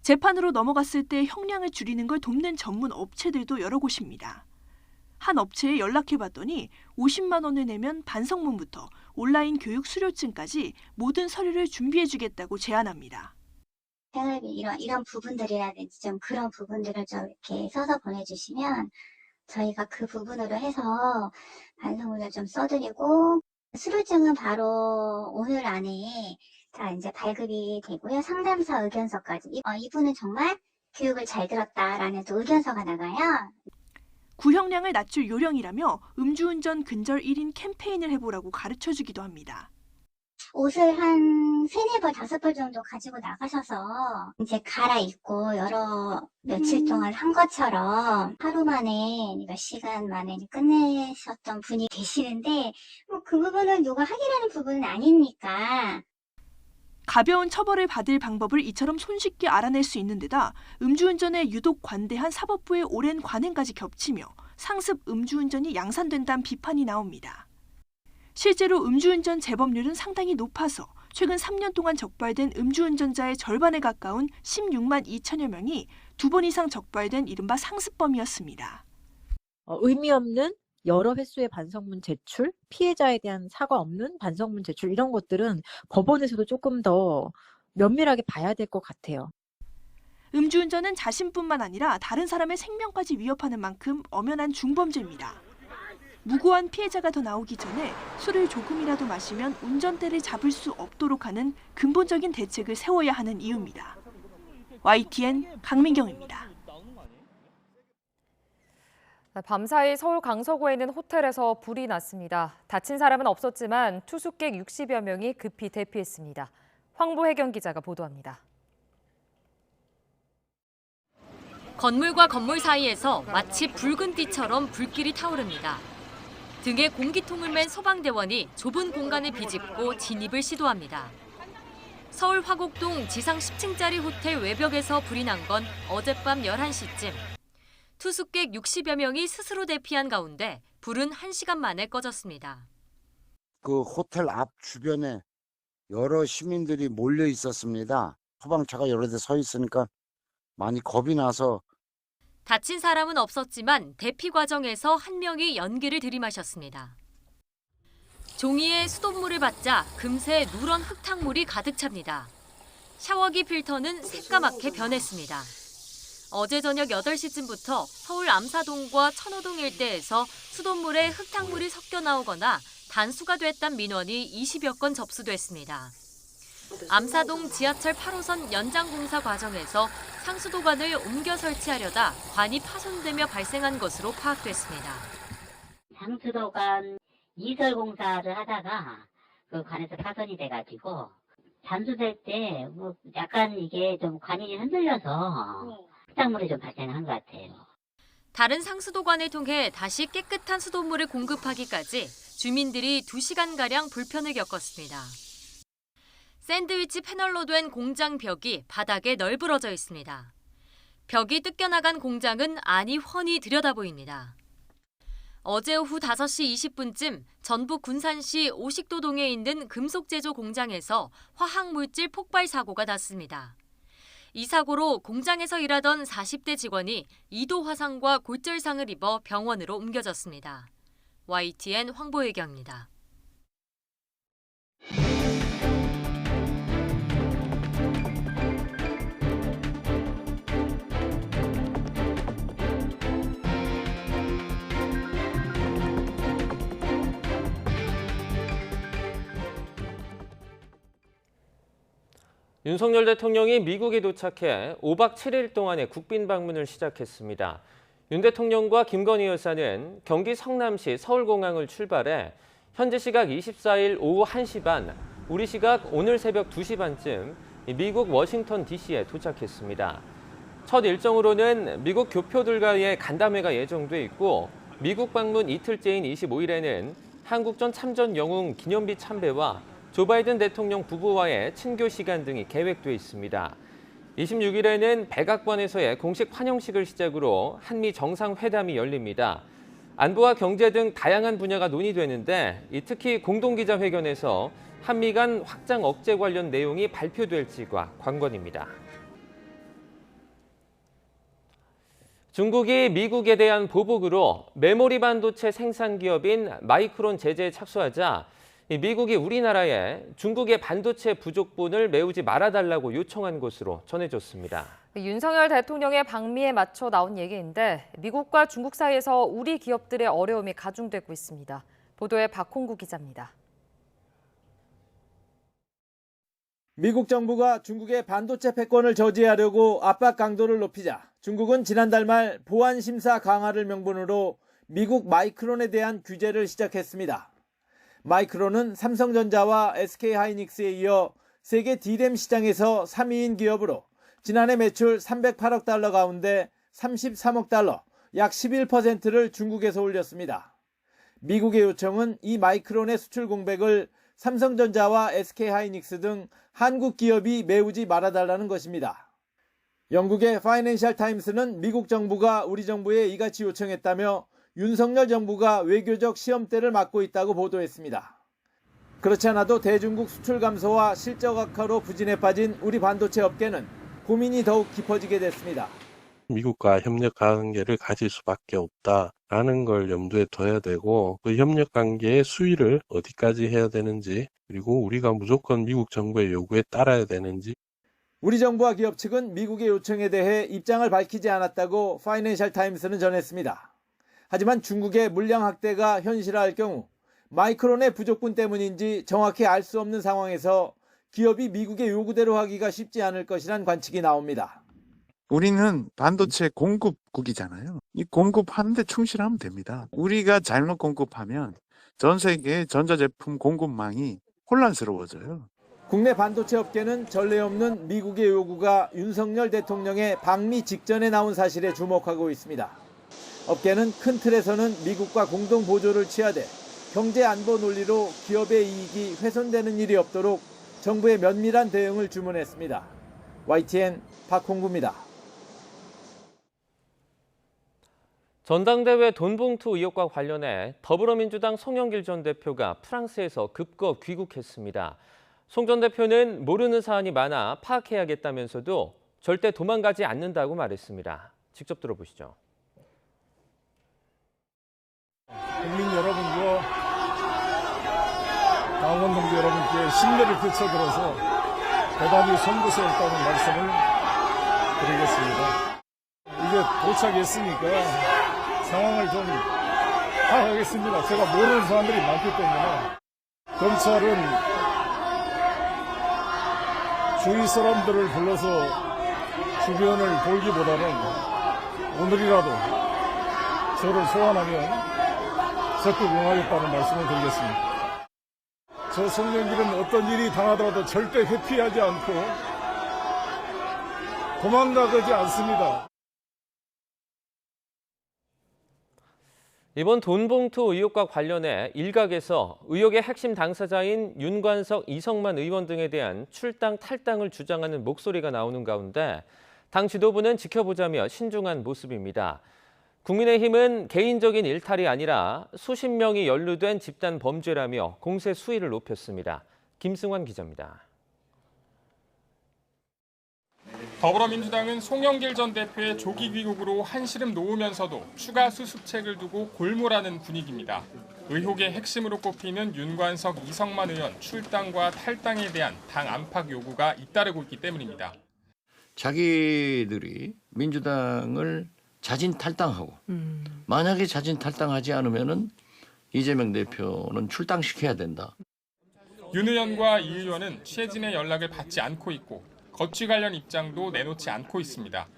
재판으로 넘어갔을 때 형량을 줄이는 걸 돕는 전문 업체들도 여러 곳입니다. 한 업체에 연락해봤더니 50만 원을 내면 반성문부터 온라인 교육 수료증까지 모든 서류를 준비해주겠다고 제안합니다. 생활비 이런 부분들이라든지 좀 그런 부분들을 좀 이렇게 써서 보내주시면 저희가 그 부분으로 해서 반성문을 좀 써드리고 수료증은 바로 오늘 안에 다 이제 발급이 되고요. 상담사 의견서까지 이분은 정말 교육을 잘 들었다라는 또 의견서가 나가요. 구형량을 낮출 요령이라며 음주운전 근절 1인 캠페인을 해보라고 가르쳐주기도 합니다. 옷을 한 3-4벌, 5벌 정도 가지고 나가셔서 이제 갈아입고 며칠 동안 한 것처럼 하루 만에 몇 시간 만에 끝내셨던 분이 계시는데 그 부분은 누가 확인하는 부분은 아니니까. 가벼운 처벌을 받을 방법을 이처럼 손쉽게 알아낼 수 있는 데다 음주운전에 유독 관대한 사법부의 오랜 관행까지 겹치며 상습 음주운전이 양산된다는 비판이 나옵니다. 실제로 음주운전 재범률은 상당히 높아서 최근 3년 동안 적발된 음주운전자의 절반에 가까운 16만 2천여 명이 2번 이상 적발된 이른바 상습범이었습니다. 의미 없는 여러 횟수의 반성문 제출, 피해자에 대한 사과 없는 반성문 제출 이런 것들은 법원에서도 조금 더 면밀하게 봐야 될 것 같아요. 음주운전은 자신뿐만 아니라 다른 사람의 생명까지 위협하는 만큼 엄연한 중범죄입니다. 무고한 피해자가 더 나오기 전에 술을 조금이라도 마시면 운전대를 잡을 수 없도록 하는 근본적인 대책을 세워야 하는 이유입니다. YTN 강민경입니다. 밤사이 서울 강서구에 있는 호텔에서 불이 났습니다. 다친 사람은 없었지만 투숙객 60여 명이 급히 대피했습니다. 황보혜경 기자가 보도합니다. 건물과 건물 사이에서 마치 붉은 띠처럼 불길이 타오릅니다. 등에 공기통을 맨 소방대원이 좁은 공간을 비집고 진입을 시도합니다. 서울 화곡동 지상 10층짜리 호텔 외벽에서 불이 난 건 어젯밤 11시쯤. 투숙객 60여 명이 스스로 대피한 가운데 불은 1시간 만에 꺼졌습니다. 그 호텔 앞 주변에 여러 시민들이 몰려 있었습니다. 소방차가 여러 대 서 있으니까 많이 겁이 나서. 다친 사람은 없었지만 대피 과정에서 한 명이 연기를 들이마셨습니다. 종이에 수돗물을 받자 금세 누런 흙탕물이 가득 찹니다. 샤워기 필터는 새까맣게 변했습니다. 어제 저녁 8시쯤부터 서울 암사동과 천호동 일대에서 수돗물에 흙탕물이 섞여 나오거나 단수가 됐다는 민원이 20여 건 접수됐습니다. 암사동 지하철 8호선 연장 공사 과정에서 상수도관을 옮겨 설치하려다 관이 파손되며 발생한 것으로 파악됐습니다. 상수도관 이설 공사를 하다가 그 관에서 파손이 돼가지고 잠수될 때 약간 이게 좀 관이 흔들려서 흙탕물이 좀 발생한 것 같아요. 다른 상수도관을 통해 다시 깨끗한 수돗물을 공급하기까지 주민들이 2시간가량 불편을 겪었습니다. 샌드위치 패널로 된 공장 벽이 바닥에 널브러져 있습니다. 벽이 뜯겨나간 공장은 안이 훤히 들여다보입니다. 어제 오후 5시 20분쯤 전북 군산시 오식도동에 있는 금속제조 공장에서 화학물질 폭발 사고가 났습니다. 이 사고로 공장에서 일하던 40대 직원이 2도 화상과 골절상을 입어 병원으로 옮겨졌습니다. YTN 황보혜경입니다. 윤석열 대통령이 미국에 도착해 5박 7일 동안의 국빈 방문을 시작했습니다. 윤 대통령과 김건희 여사는 경기 성남시 서울공항을 출발해 현지 시각 24일 오후 1시 반, 우리 시각 오늘 새벽 2시 반쯤 미국 워싱턴 DC에 도착했습니다. 첫 일정으로는 미국 교표들과의 간담회가 예정돼 있고 미국 방문 이틀째인 25일에는 한국전 참전 영웅 기념비 참배와 조 바이든 대통령 부부와의 친교 시간 등이 계획돼 있습니다. 26일에는 백악관에서의 공식 환영식을 시작으로 한미 정상회담이 열립니다. 안보와 경제 등 다양한 분야가 논의되는데 특히 공동기자회견에서 한미 간 확장 억제 관련 내용이 발표될지가 관건입니다. 중국이 미국에 대한 보복으로 메모리 반도체 생산 기업인 마이크론 제재에 착수하자 미국이 우리나라에 중국의 반도체 부족분을 메우지 말아달라고 요청한 것으로 전해졌습니다. 윤석열 대통령의 방미에 맞춰 나온 얘기인데 미국과 중국 사이에서 우리 기업들의 어려움이 가중되고 있습니다. 보도에 박홍구 기자입니다. 미국 정부가 중국의 반도체 패권을 저지하려고 압박 강도를 높이자 중국은 지난달 말 보안 심사 강화를 명분으로 미국 마이크론에 대한 규제를 시작했습니다. 마이크론은 삼성전자와 SK하이닉스에 이어 세계 D램 시장에서 3위인 기업으로 지난해 매출 308억 달러 가운데 33억 달러, 약 11%를 중국에서 올렸습니다. 미국의 요청은 이 마이크론의 수출 공백을 삼성전자와 SK하이닉스 등 한국 기업이 메우지 말아달라는 것입니다. 영국의 파이낸셜 타임스는 미국 정부가 우리 정부에 이같이 요청했다며 윤석열 정부가 외교적 시험대를 맞고 있다고 보도했습니다. 그렇지 않아도 대중국 수출 감소와 실적 악화로 부진에 빠진 우리 반도체 업계는 고민이 더욱 깊어지게 됐습니다. 미국과 협력 관계를 가질 수밖에 없다라는 걸 염두에 둬야 되고 그 협력 관계의 수위를 어디까지 해야 되는지 그리고 우리가 무조건 미국 정부의 요구에 따라야 되는지. 우리 정부와 기업 측은 미국의 요청에 대해 입장을 밝히지 않았다고 파이낸셜 타임스는 전했습니다. 하지만 중국의 물량 확대가 현실화할 경우 마이크론의 부족분 때문인지 정확히 알 수 없는 상황에서 기업이 미국의 요구대로 하기가 쉽지 않을 것이란 관측이 나옵니다. 우리는 반도체 공급국이잖아요. 이 공급하는데 충실하면 됩니다. 우리가 잘못 공급하면 전 세계 전자제품 공급망이 혼란스러워져요. 국내 반도체 업계는 전례 없는 미국의 요구가 윤석열 대통령의 방미 직전에 나온 사실에 주목하고 있습니다. 업계는 큰 틀에서는 미국과 공동 보조를 취하되 경제 안보 논리로 기업의 이익이 훼손되는 일이 없도록 정부의 면밀한 대응을 주문했습니다. YTN 박홍구입니다. 전당대회 돈봉투 의혹과 관련해 더불어민주당 송영길 전 대표가 프랑스에서 급거 귀국했습니다. 송 전 대표는 모르는 사안이 많아 파악해야겠다면서도 절대 도망가지 않는다고 말했습니다. 직접 들어보시죠. 국민 여러분과 당원 동지 여러분께 신뢰를 끼쳐드려서 대단히 송구스럽다는 말씀을 드리겠습니다. 이제 도착했으니까 상황을 좀 파악하겠습니다. 제가 모르는 사람들이 많기 때문에 검찰은 주위 사람들을 불러서 주변을 돌기보다는 오늘이라도 저를 소환하면 적극 응하겠다는 말씀을 드리겠습니다. 저 송영길은 어떤 일이 당하더라도 절대 회피하지 않고 도망가지 않습니다. 이번 돈봉투 의혹과 관련해 일각에서 의혹의 핵심 당사자인 윤관석, 이성만 의원 등에 대한 출당, 탈당을 주장하는 목소리가 나오는 가운데 당 지도부는 지켜보자며 신중한 모습입니다. 국민의힘은 개인적인 일탈이 아니라 수십 명이 연루된 집단 범죄라며 공세 수위를 높였습니다. 김승환 기자입니다. 더불어민주당은 송영길 전 대표의 조기 귀국으로 한시름 놓으면서도 추가 수습책을 두고 골몰하는 분위기입니다. 의혹의 핵심으로 꼽히는 윤관석, 이성만 의원 출당과 탈당에 대한 당 안팎 요구가 잇따르고 있기 때문입니다. 자기들이 민주당을 자진 탈당하고 만약에 자진 탈당하지 않으면은 이재명 대표는 출당시켜야 된다. 윤 의원과 이 의원은 취재진의 연락을 받지 않고 있고 거취 관련 입장도 내놓지 않고 있습니다.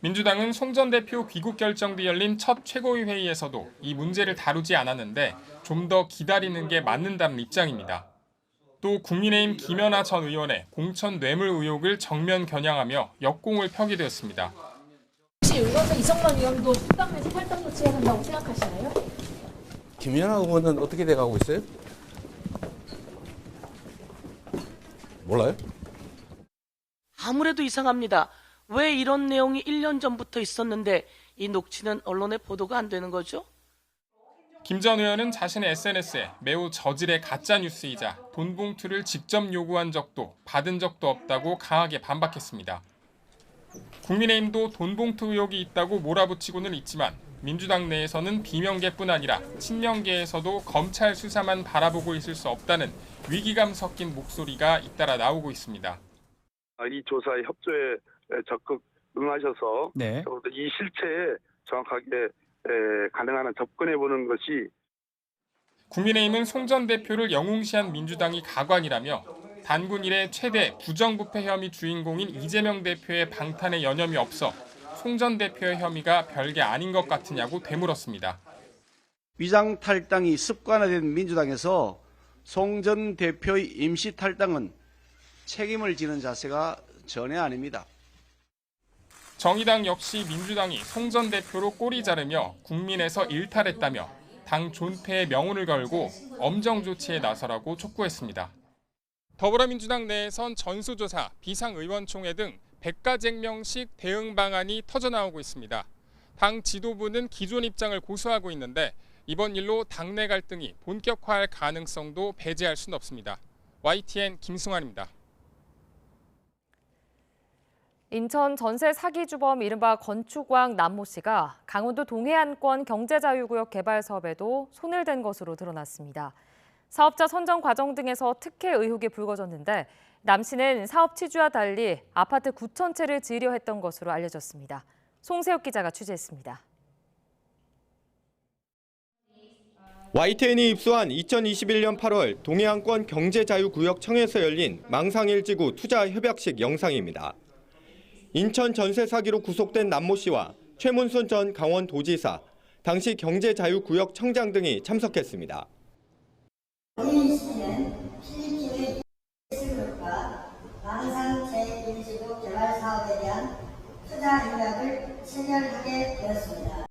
민주당은 송 전 대표 귀국 결정 뒤 열린 첫 최고위 회의에서도 이 문제를 다루지 않았는데 좀 더 기다리는 게 맞는다는 입장입니다. 또 국민의힘 김연아 전 의원의 공천 뇌물 의혹을 정면 겨냥하며 역공을 펴기도했습니다. 혹시 의원석 이성만 의원도 수당 내지 탈당 조치해야 한다고 생각하시나요? 김연아 의원은 어떻게 돼가고 있어요? 몰라요? 아무래도 이상합니다. 왜 이런 내용이 1년 전부터 있었는데 이 녹취는 언론에 보도가 안 되는 거죠? 김 전 의원은 자신의 SNS에 매우 저질의 가짜뉴스이자 돈 봉투를 직접 요구한 적도 받은 적도 없다고 강하게 반박했습니다. 국민의힘도 돈 봉투 의혹이 있다고 몰아붙이고는 있지만 민주당 내에서는 비명계뿐 아니라 친명계에서도 검찰 수사만 바라보고 있을 수 없다는 위기감 섞인 목소리가 잇따라 나오고 있습니다. 이 조사에 협조에 적극 응하셔서 네. 이 실체에 정확하게 가능한 접근해보는 것이 국민의힘은 송 전 대표를 영웅시한 민주당이 가관이라며 단군 이래 최대 부정부패 혐의 주인공인 이재명 대표의 방탄에 여념이 없어 송 전 대표의 혐의가 별게 아닌 것 같으냐고 되물었습니다. 위장 탈당이 습관화된 민주당에서 송 전 대표의 임시 탈당은 책임을 지는 자세가 전혀 아닙니다. 정의당 역시 민주당이 송 전 대표로 꼬리 자르며 국민에서 일탈했다며 당 존폐의 명운을 걸고 엄정 조치에 나서라고 촉구했습니다. 더불어민주당 내에선 전수조사, 비상의원총회 등 100가쟁명식 대응 방안이 터져나오고 있습니다. 당 지도부는 기존 입장을 고수하고 있는데 이번 일로 당내 갈등이 본격화할 가능성도 배제할 수는 없습니다. YTN 김승환입니다. 인천 전세 사기 주범 이른바 건축왕 남모 씨가 강원도 동해안권 경제자유구역 개발 사업에도 손을 댄 것으로 드러났습니다. 사업자 선정 과정 등에서 특혜 의혹이 불거졌는데 남 씨는 사업 취지와 달리 아파트 9천 채를 지으려 했던 것으로 알려졌습니다. 송세욱 기자가 취재했습니다. YTN이 입수한 2021년 8월 동해안권 경제자유구역청에서 열린 망상일지구 투자협약식 영상입니다. 인천 전세 사기로 구속된 남모 씨와 최문순 전 강원도지사, 당시 경제자유구역청장 등이 참석했습니다. 본인 씨는 필리핀의 S그룹과 망상 제1지구 개발 사업에 대한 투자 협약을 체결하게 되었습니다.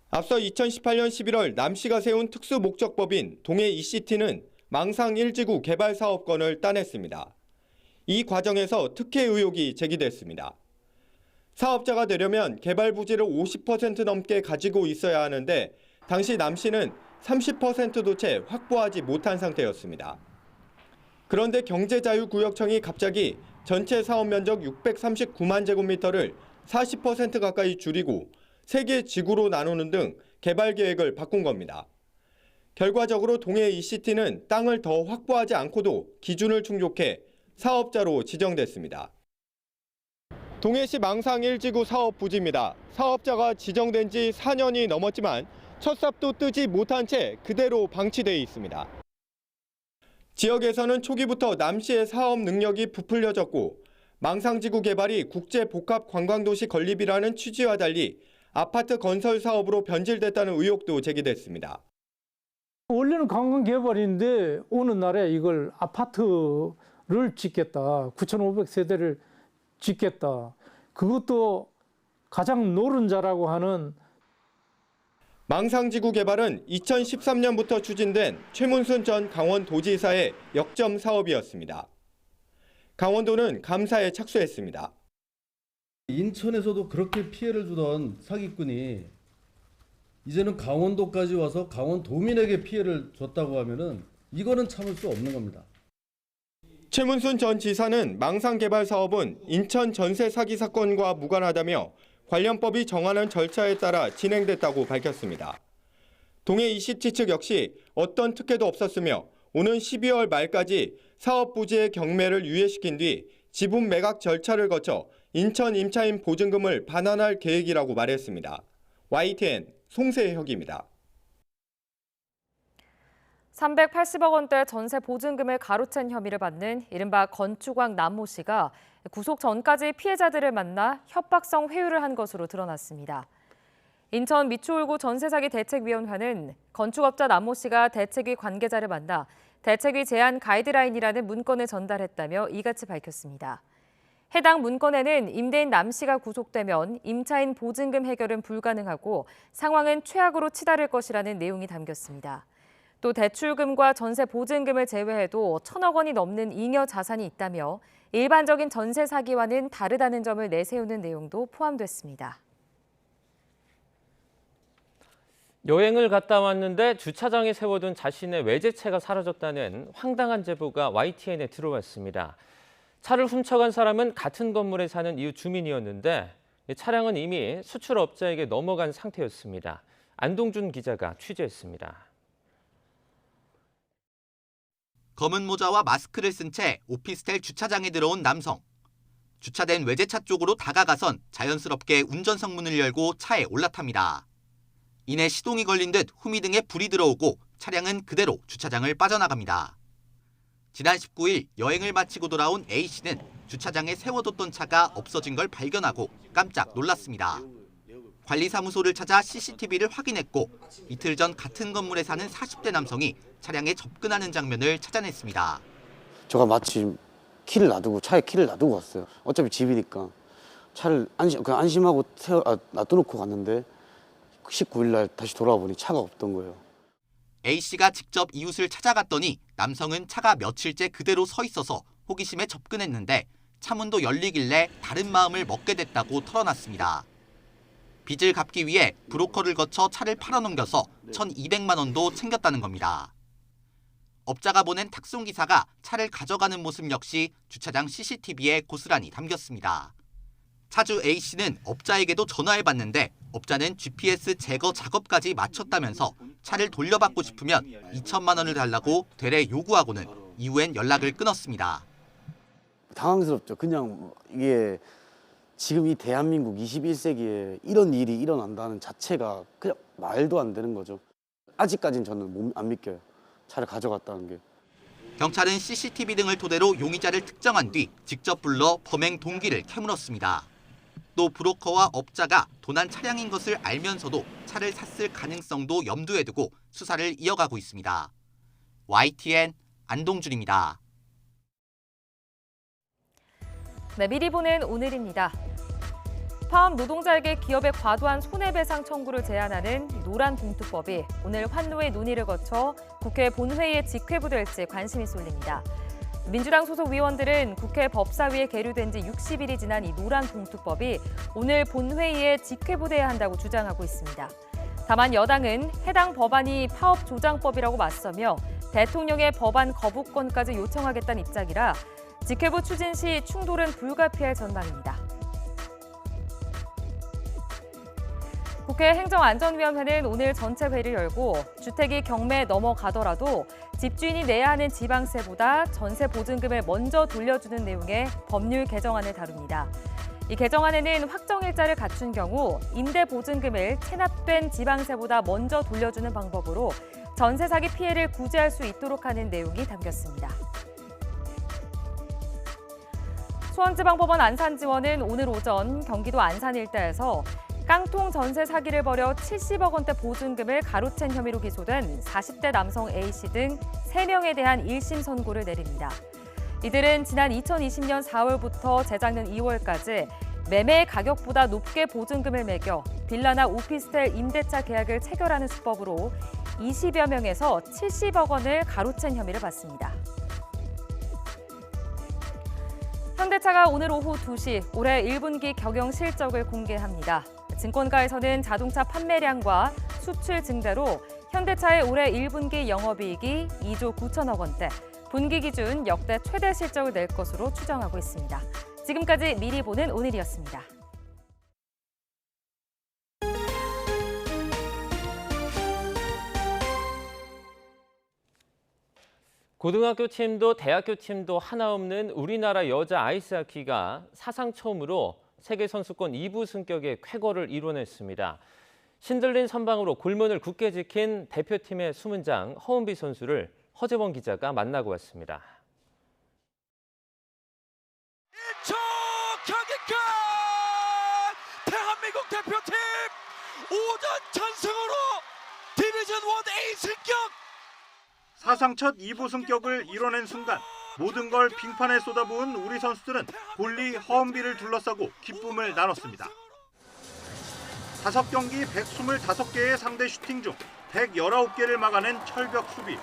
앞서 2018년 11월 남 씨가 세운 특수 목적법인 동해 ECT는 망상 1지구 개발 사업권을 따냈습니다. 이 과정에서 특혜 의혹이 제기됐습니다. 사업자가 되려면 개발 부지를 50% 넘게 가지고 있어야 하는데 당시 남 씨는 30%도 채 확보하지 못한 상태였습니다. 그런데 경제자유구역청이 갑자기 전체 사업 면적 639만 제곱미터를 40% 가까이 줄이고 3개 지구로 나누는 등 개발 계획을 바꾼 겁니다. 결과적으로 동해 ECT는 땅을 더 확보하지 않고도 기준을 충족해 사업자로 지정됐습니다. 동해시 망상 1지구 사업 부지입니다. 사업자가 지정된 지 4년이 넘었지만 첫 삽도 뜨지 못한 채 그대로 방치돼 있습니다. 지역에서는 초기부터 남 씨의 사업 능력이 부풀려졌고 망상지구 개발이 국제복합관광도시 건립이라는 취지와 달리 아파트 건설 사업으로 변질됐다는 의혹도 제기됐습니다. 원래는 관광 개발인데 어느 날에 이걸 아파트를 짓겠다. 9,500세대를 짓겠다. 그것도 가장 노른자라고 하는 망상지구 개발은 2013년부터 추진된 최문순 전 강원도지사의 역점 사업이었습니다. 강원도는 감사에 착수했습니다. 인천에서도 그렇게 피해를 주던 사기꾼이 이제는 강원도까지 와서 강원도민에게 피해를 줬다고 하면은 이거는 참을 수 없는 겁니다. 최문순 전 지사는 망상 개발 사업은 인천 전세 사기 사건과 무관하다며 관련법이 정하는 절차에 따라 진행됐다고 밝혔습니다. 동해 ECT 측 역시 어떤 특혜도 없었으며 오는 12월 말까지 사업 부지의 경매를 유예시킨 뒤 지분 매각 절차를 거쳐 인천 임차인 보증금을 반환할 계획이라고 말했습니다. YTN 송세혁입니다. 380억 원대 전세 보증금을 가로챈 혐의를 받는 이른바 건축왕 남모 씨가 구속 전까지 피해자들을 만나 협박성 회유를 한 것으로 드러났습니다. 인천 미추홀구 전세사기 대책위원회는 건축업자 남모 씨가 대책위 관계자를 만나 대책위 제안 가이드라인이라는 문건을 전달했다며 이같이 밝혔습니다. 해당 문건에는 임대인 남 씨가 구속되면 임차인 보증금 해결은 불가능하고 상황은 최악으로 치달을 것이라는 내용이 담겼습니다. 또 대출금과 전세 보증금을 제외해도 1,000억 원이 넘는 잉여 자산이 있다며 일반적인 전세 사기와는 다르다는 점을 내세우는 내용도 포함됐습니다. 여행을 갔다 왔는데 주차장에 세워둔 자신의 외제차가 사라졌다는 황당한 제보가 YTN에 들어왔습니다. 차를 훔쳐간 사람은 같은 건물에 사는 이웃 주민이었는데 차량은 이미 수출업자에게 넘어간 상태였습니다. 안동준 기자가 취재했습니다. 검은 모자와 마스크를 쓴 채 오피스텔 주차장에 들어온 남성. 주차된 외제차 쪽으로 다가가선 자연스럽게 운전석 문을 열고 차에 올라탑니다. 이내 시동이 걸린 듯 후미등에 불이 들어오고 차량은 그대로 주차장을 빠져나갑니다. 지난 19일 여행을 마치고 돌아온 A씨는 주차장에 세워뒀던 차가 없어진 걸 발견하고 깜짝 놀랐습니다. 관리사무소를 찾아 CCTV를 확인했고 이틀 전 같은 건물에 사는 40대 남성이 차량에 접근하는 장면을 찾아냈습니다. 제가 마침 키를 놔두고 차에 키를 놔두고 왔어요. 어차피 집이니까 차를 안심하고 놔두놓고 갔는데 19일 날 다시 돌아와 보니 차가 없던 거예요. A씨가 직접 이웃을 찾아갔더니 남성은 차가 며칠째 그대로 서 있어서 호기심에 접근했는데 차문도 열리길래 다른 마음을 먹게 됐다고 털어놨습니다. 빚을 갚기 위해 브로커를 거쳐 차를 팔아넘겨서 1,200만 원도 챙겼다는 겁니다. 업자가 보낸 탁송기사가 차를 가져가는 모습 역시 주차장 CCTV에 고스란히 담겼습니다. 차주 A씨는 업자에게도 전화해봤는데 업자는 GPS 제거 작업까지 마쳤다면서 차를 돌려받고 싶으면 2천만 원을 달라고 되레 요구하고는 이후엔 연락을 끊었습니다. 당황스럽죠. 그냥 이게 지금 이 대한민국 21세기에 이런 일이 일어난다는 자체가 그냥 말도 안 되는 거죠. 아직까지는 저는 안 믿겨요. 차를 가져갔다는 게. 경찰은 CCTV 등을 토대로 용의자를 특정한 뒤 직접 불러 범행 동기를 캐물었습니다. 또 브로커와 업자가 도난 차량인 것을 알면서도 차를 샀을 가능성도 염두에 두고 수사를 이어가고 있습니다. YTN 안동준입니다. 네, 미리 보는 오늘입니다. 파업 노동자에게 기업의 과도한 손해배상 청구를 제한하는 노란봉투법이 오늘 환노의 논의를 거쳐 국회 본회의에 직회부될지 관심이 쏠립니다. 민주당 소속 의원들은 국회 법사위에 계류된 지 60일이 지난 이 노란봉투법이 오늘 본회의에 직회부돼야 한다고 주장하고 있습니다. 다만 여당은 해당 법안이 파업조장법이라고 맞서며 대통령의 법안 거부권까지 요청하겠다는 입장이라 직회부 추진 시 충돌은 불가피할 전망입니다. 국회 행정안전위원회는 오늘 전체 회의를 열고 주택이 경매에 넘어가더라도 집주인이 내야 하는 지방세보다 전세 보증금을 먼저 돌려주는 내용의 법률 개정안을 다룹니다. 이 개정안에는 확정일자를 갖춘 경우 임대 보증금을 체납된 지방세보다 먼저 돌려주는 방법으로 전세 사기 피해를 구제할 수 있도록 하는 내용이 담겼습니다. 수원지방법원 안산지원은 오늘 오전 경기도 안산 일대에서 깡통 전세 사기를 벌여 70억 원대 보증금을 가로챈 혐의로 기소된 40대 남성 A씨 등 3명에 대한 1심 선고를 내립니다. 이들은 지난 2020년 4월부터 재작년 2월까지 매매 가격보다 높게 보증금을 매겨 빌라나 오피스텔 임대차 계약을 체결하는 수법으로 20여 명에서 70억 원을 가로챈 혐의를 받습니다. 현대차가 오늘 오후 2시 올해 1분기 경영 실적을 공개합니다. 증권가에서는 자동차 판매량과 수출 증대로 현대차의 올해 1분기 영업이익이 2조 9천억 원대, 분기 기준 역대 최대 실적을 낼 것으로 추정하고 있습니다. 지금까지 미리 보는 오늘이었습니다. 고등학교 팀도 대학교 팀도 하나 없는 우리나라 여자 아이스하키가 사상 처음으로 세계선수권 2부 승격의 쾌거를 이뤄냈습니다. 신들린 선방으로 골문을 굳게 지킨 대표팀의 수문장 허은비 선수를 허재원 기자가 만나고 왔습니다. 1초! 찬승으로 디비전 1A 승격! 사상 첫 2부 승격을 이뤄낸 순간 모든 걸 빙판에 쏟아부은 우리 선수들은 볼리 허은비를 둘러싸고 기쁨을 나눴습니다. 5경기 125개의 상대 슈팅 중 119개를 막아낸 철벽 수비.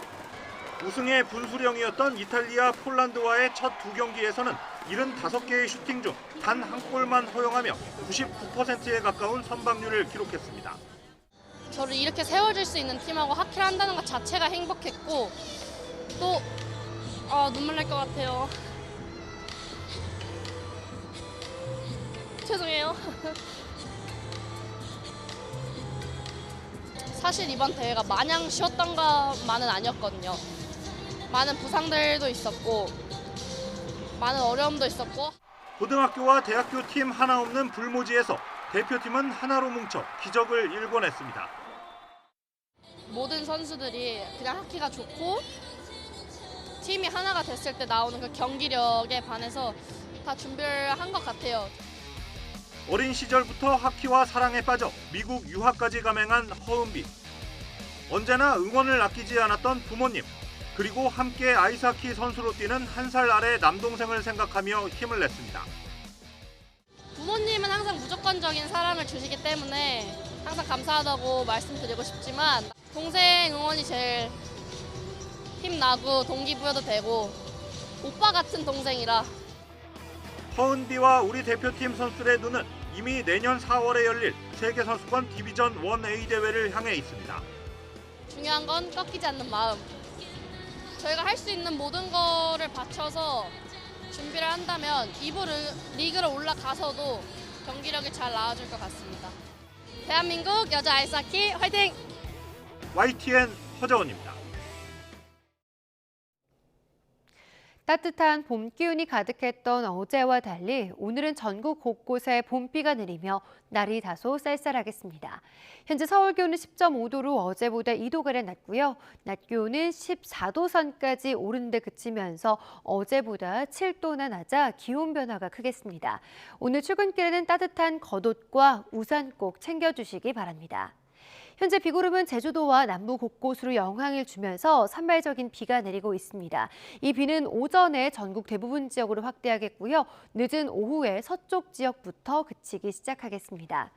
우승의 분수령이었던 이탈리아, 폴란드와의 첫 2경기에서는 75개의 슈팅 중 단 한 골만 허용하며 99%에 가까운 선방률을 기록했습니다. 저를 이렇게 세워줄 수 있는 팀하고 하키를 한다는 것 자체가 행복했고 또 눈물 날 것 같아요. 죄송해요. 사실 이번 대회가 마냥 쉬웠던 것만은 아니었거든요. 많은 부상들도 있었고 많은 어려움도 있었고 고등학교와 대학교 팀 하나 없는 불모지에서 대표팀은 하나로 뭉쳐 기적을 일궈냈습니다. 모든 선수들이 그냥 하키가 좋고 팀이 하나가 됐을 때 나오는 그 경기력에 반해서 다 준비를 한 것 같아요. 어린 시절부터 하키와 사랑에 빠져 미국 유학까지 감행한 허은비. 언제나 응원을 아끼지 않았던 부모님, 그리고 함께 아이스하키 선수로 뛰는 1살 아래 남동생을 생각하며 힘을 냈습니다. 부모님은 항상 무조건적인 사랑을 주시기 때문에 항상 감사하다고 말씀드리고 싶지만 동생 응원이 제일 힘나고 동기부여도 되고 오빠 같은 동생이라. 허은비와 우리 대표팀 선수들의 눈은 이미 내년 4월에 열릴 세계선수권 디비전 1A 대회를 향해 있습니다. 중요한 건 꺾이지 않는 마음. 저희가 할 수 있는 모든 거를 바쳐서 준비를 한다면 2부 리그로 올라가서도 경기력이 잘 나와줄 것 같습니다. 대한민국 여자 아이스하키 화이팅! YTN 허정원입니다. 따뜻한 봄 기운이 가득했던 어제와 달리 오늘은 전국 곳곳에 봄비가 내리며 날이 다소 쌀쌀하겠습니다. 현재 서울 기온은 10.5도로 어제보다 2도가량 낮고요. 낮 기온은 14도 선까지 오른 데 그치면서 어제보다 7도나 낮아 기온 변화가 크겠습니다. 오늘 출근길에는 따뜻한 겉옷과 우산 꼭 챙겨주시기 바랍니다. 현재 비구름은 제주도와 남부 곳곳으로 영향을 주면서 산발적인 비가 내리고 있습니다. 이 비는 오전에 전국 대부분 지역으로 확대하겠고요. 늦은 오후에 서쪽 지역부터 그치기 시작하겠습니다.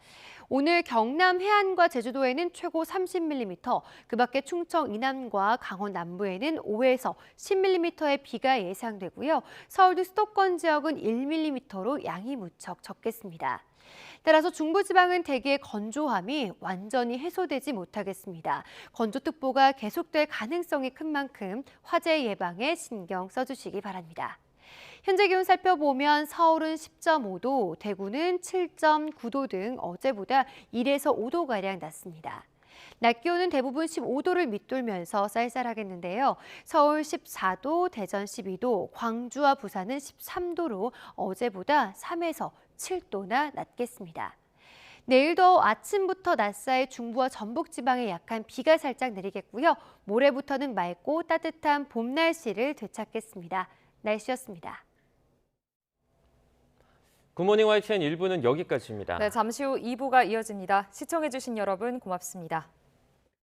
오늘 경남 해안과 제주도에는 최고 30mm, 그밖에 충청 이남과 강원 남부에는 5에서 10mm의 비가 예상되고요. 서울 등 수도권 지역은 1mm로 양이 무척 적겠습니다. 따라서 중부지방은 대기의 건조함이 완전히 해소되지 못하겠습니다. 건조특보가 계속될 가능성이 큰 만큼 화재 예방에 신경 써주시기 바랍니다. 현재 기온 살펴보면 서울은 10.5도, 대구는 7.9도 등 어제보다 1에서 5도가량 낮습니다. 낮 기온은 대부분 15도를 밑돌면서 쌀쌀하겠는데요. 서울 14도, 대전 12도, 광주와 부산은 13도로 어제보다 3에서 7도나 낮겠습니다. 내일도 아침부터 낮 사이 중부와 전북 지방에 약한 비가 살짝 내리겠고요. 모레부터는 맑고 따뜻한 봄 날씨를 되찾겠습니다. 날씨였습니다. 굿모닝 YTN 1부는 여기까지입니다. 네, 잠시 후 2부가 이어집니다. 시청해주신 여러분 고맙습니다.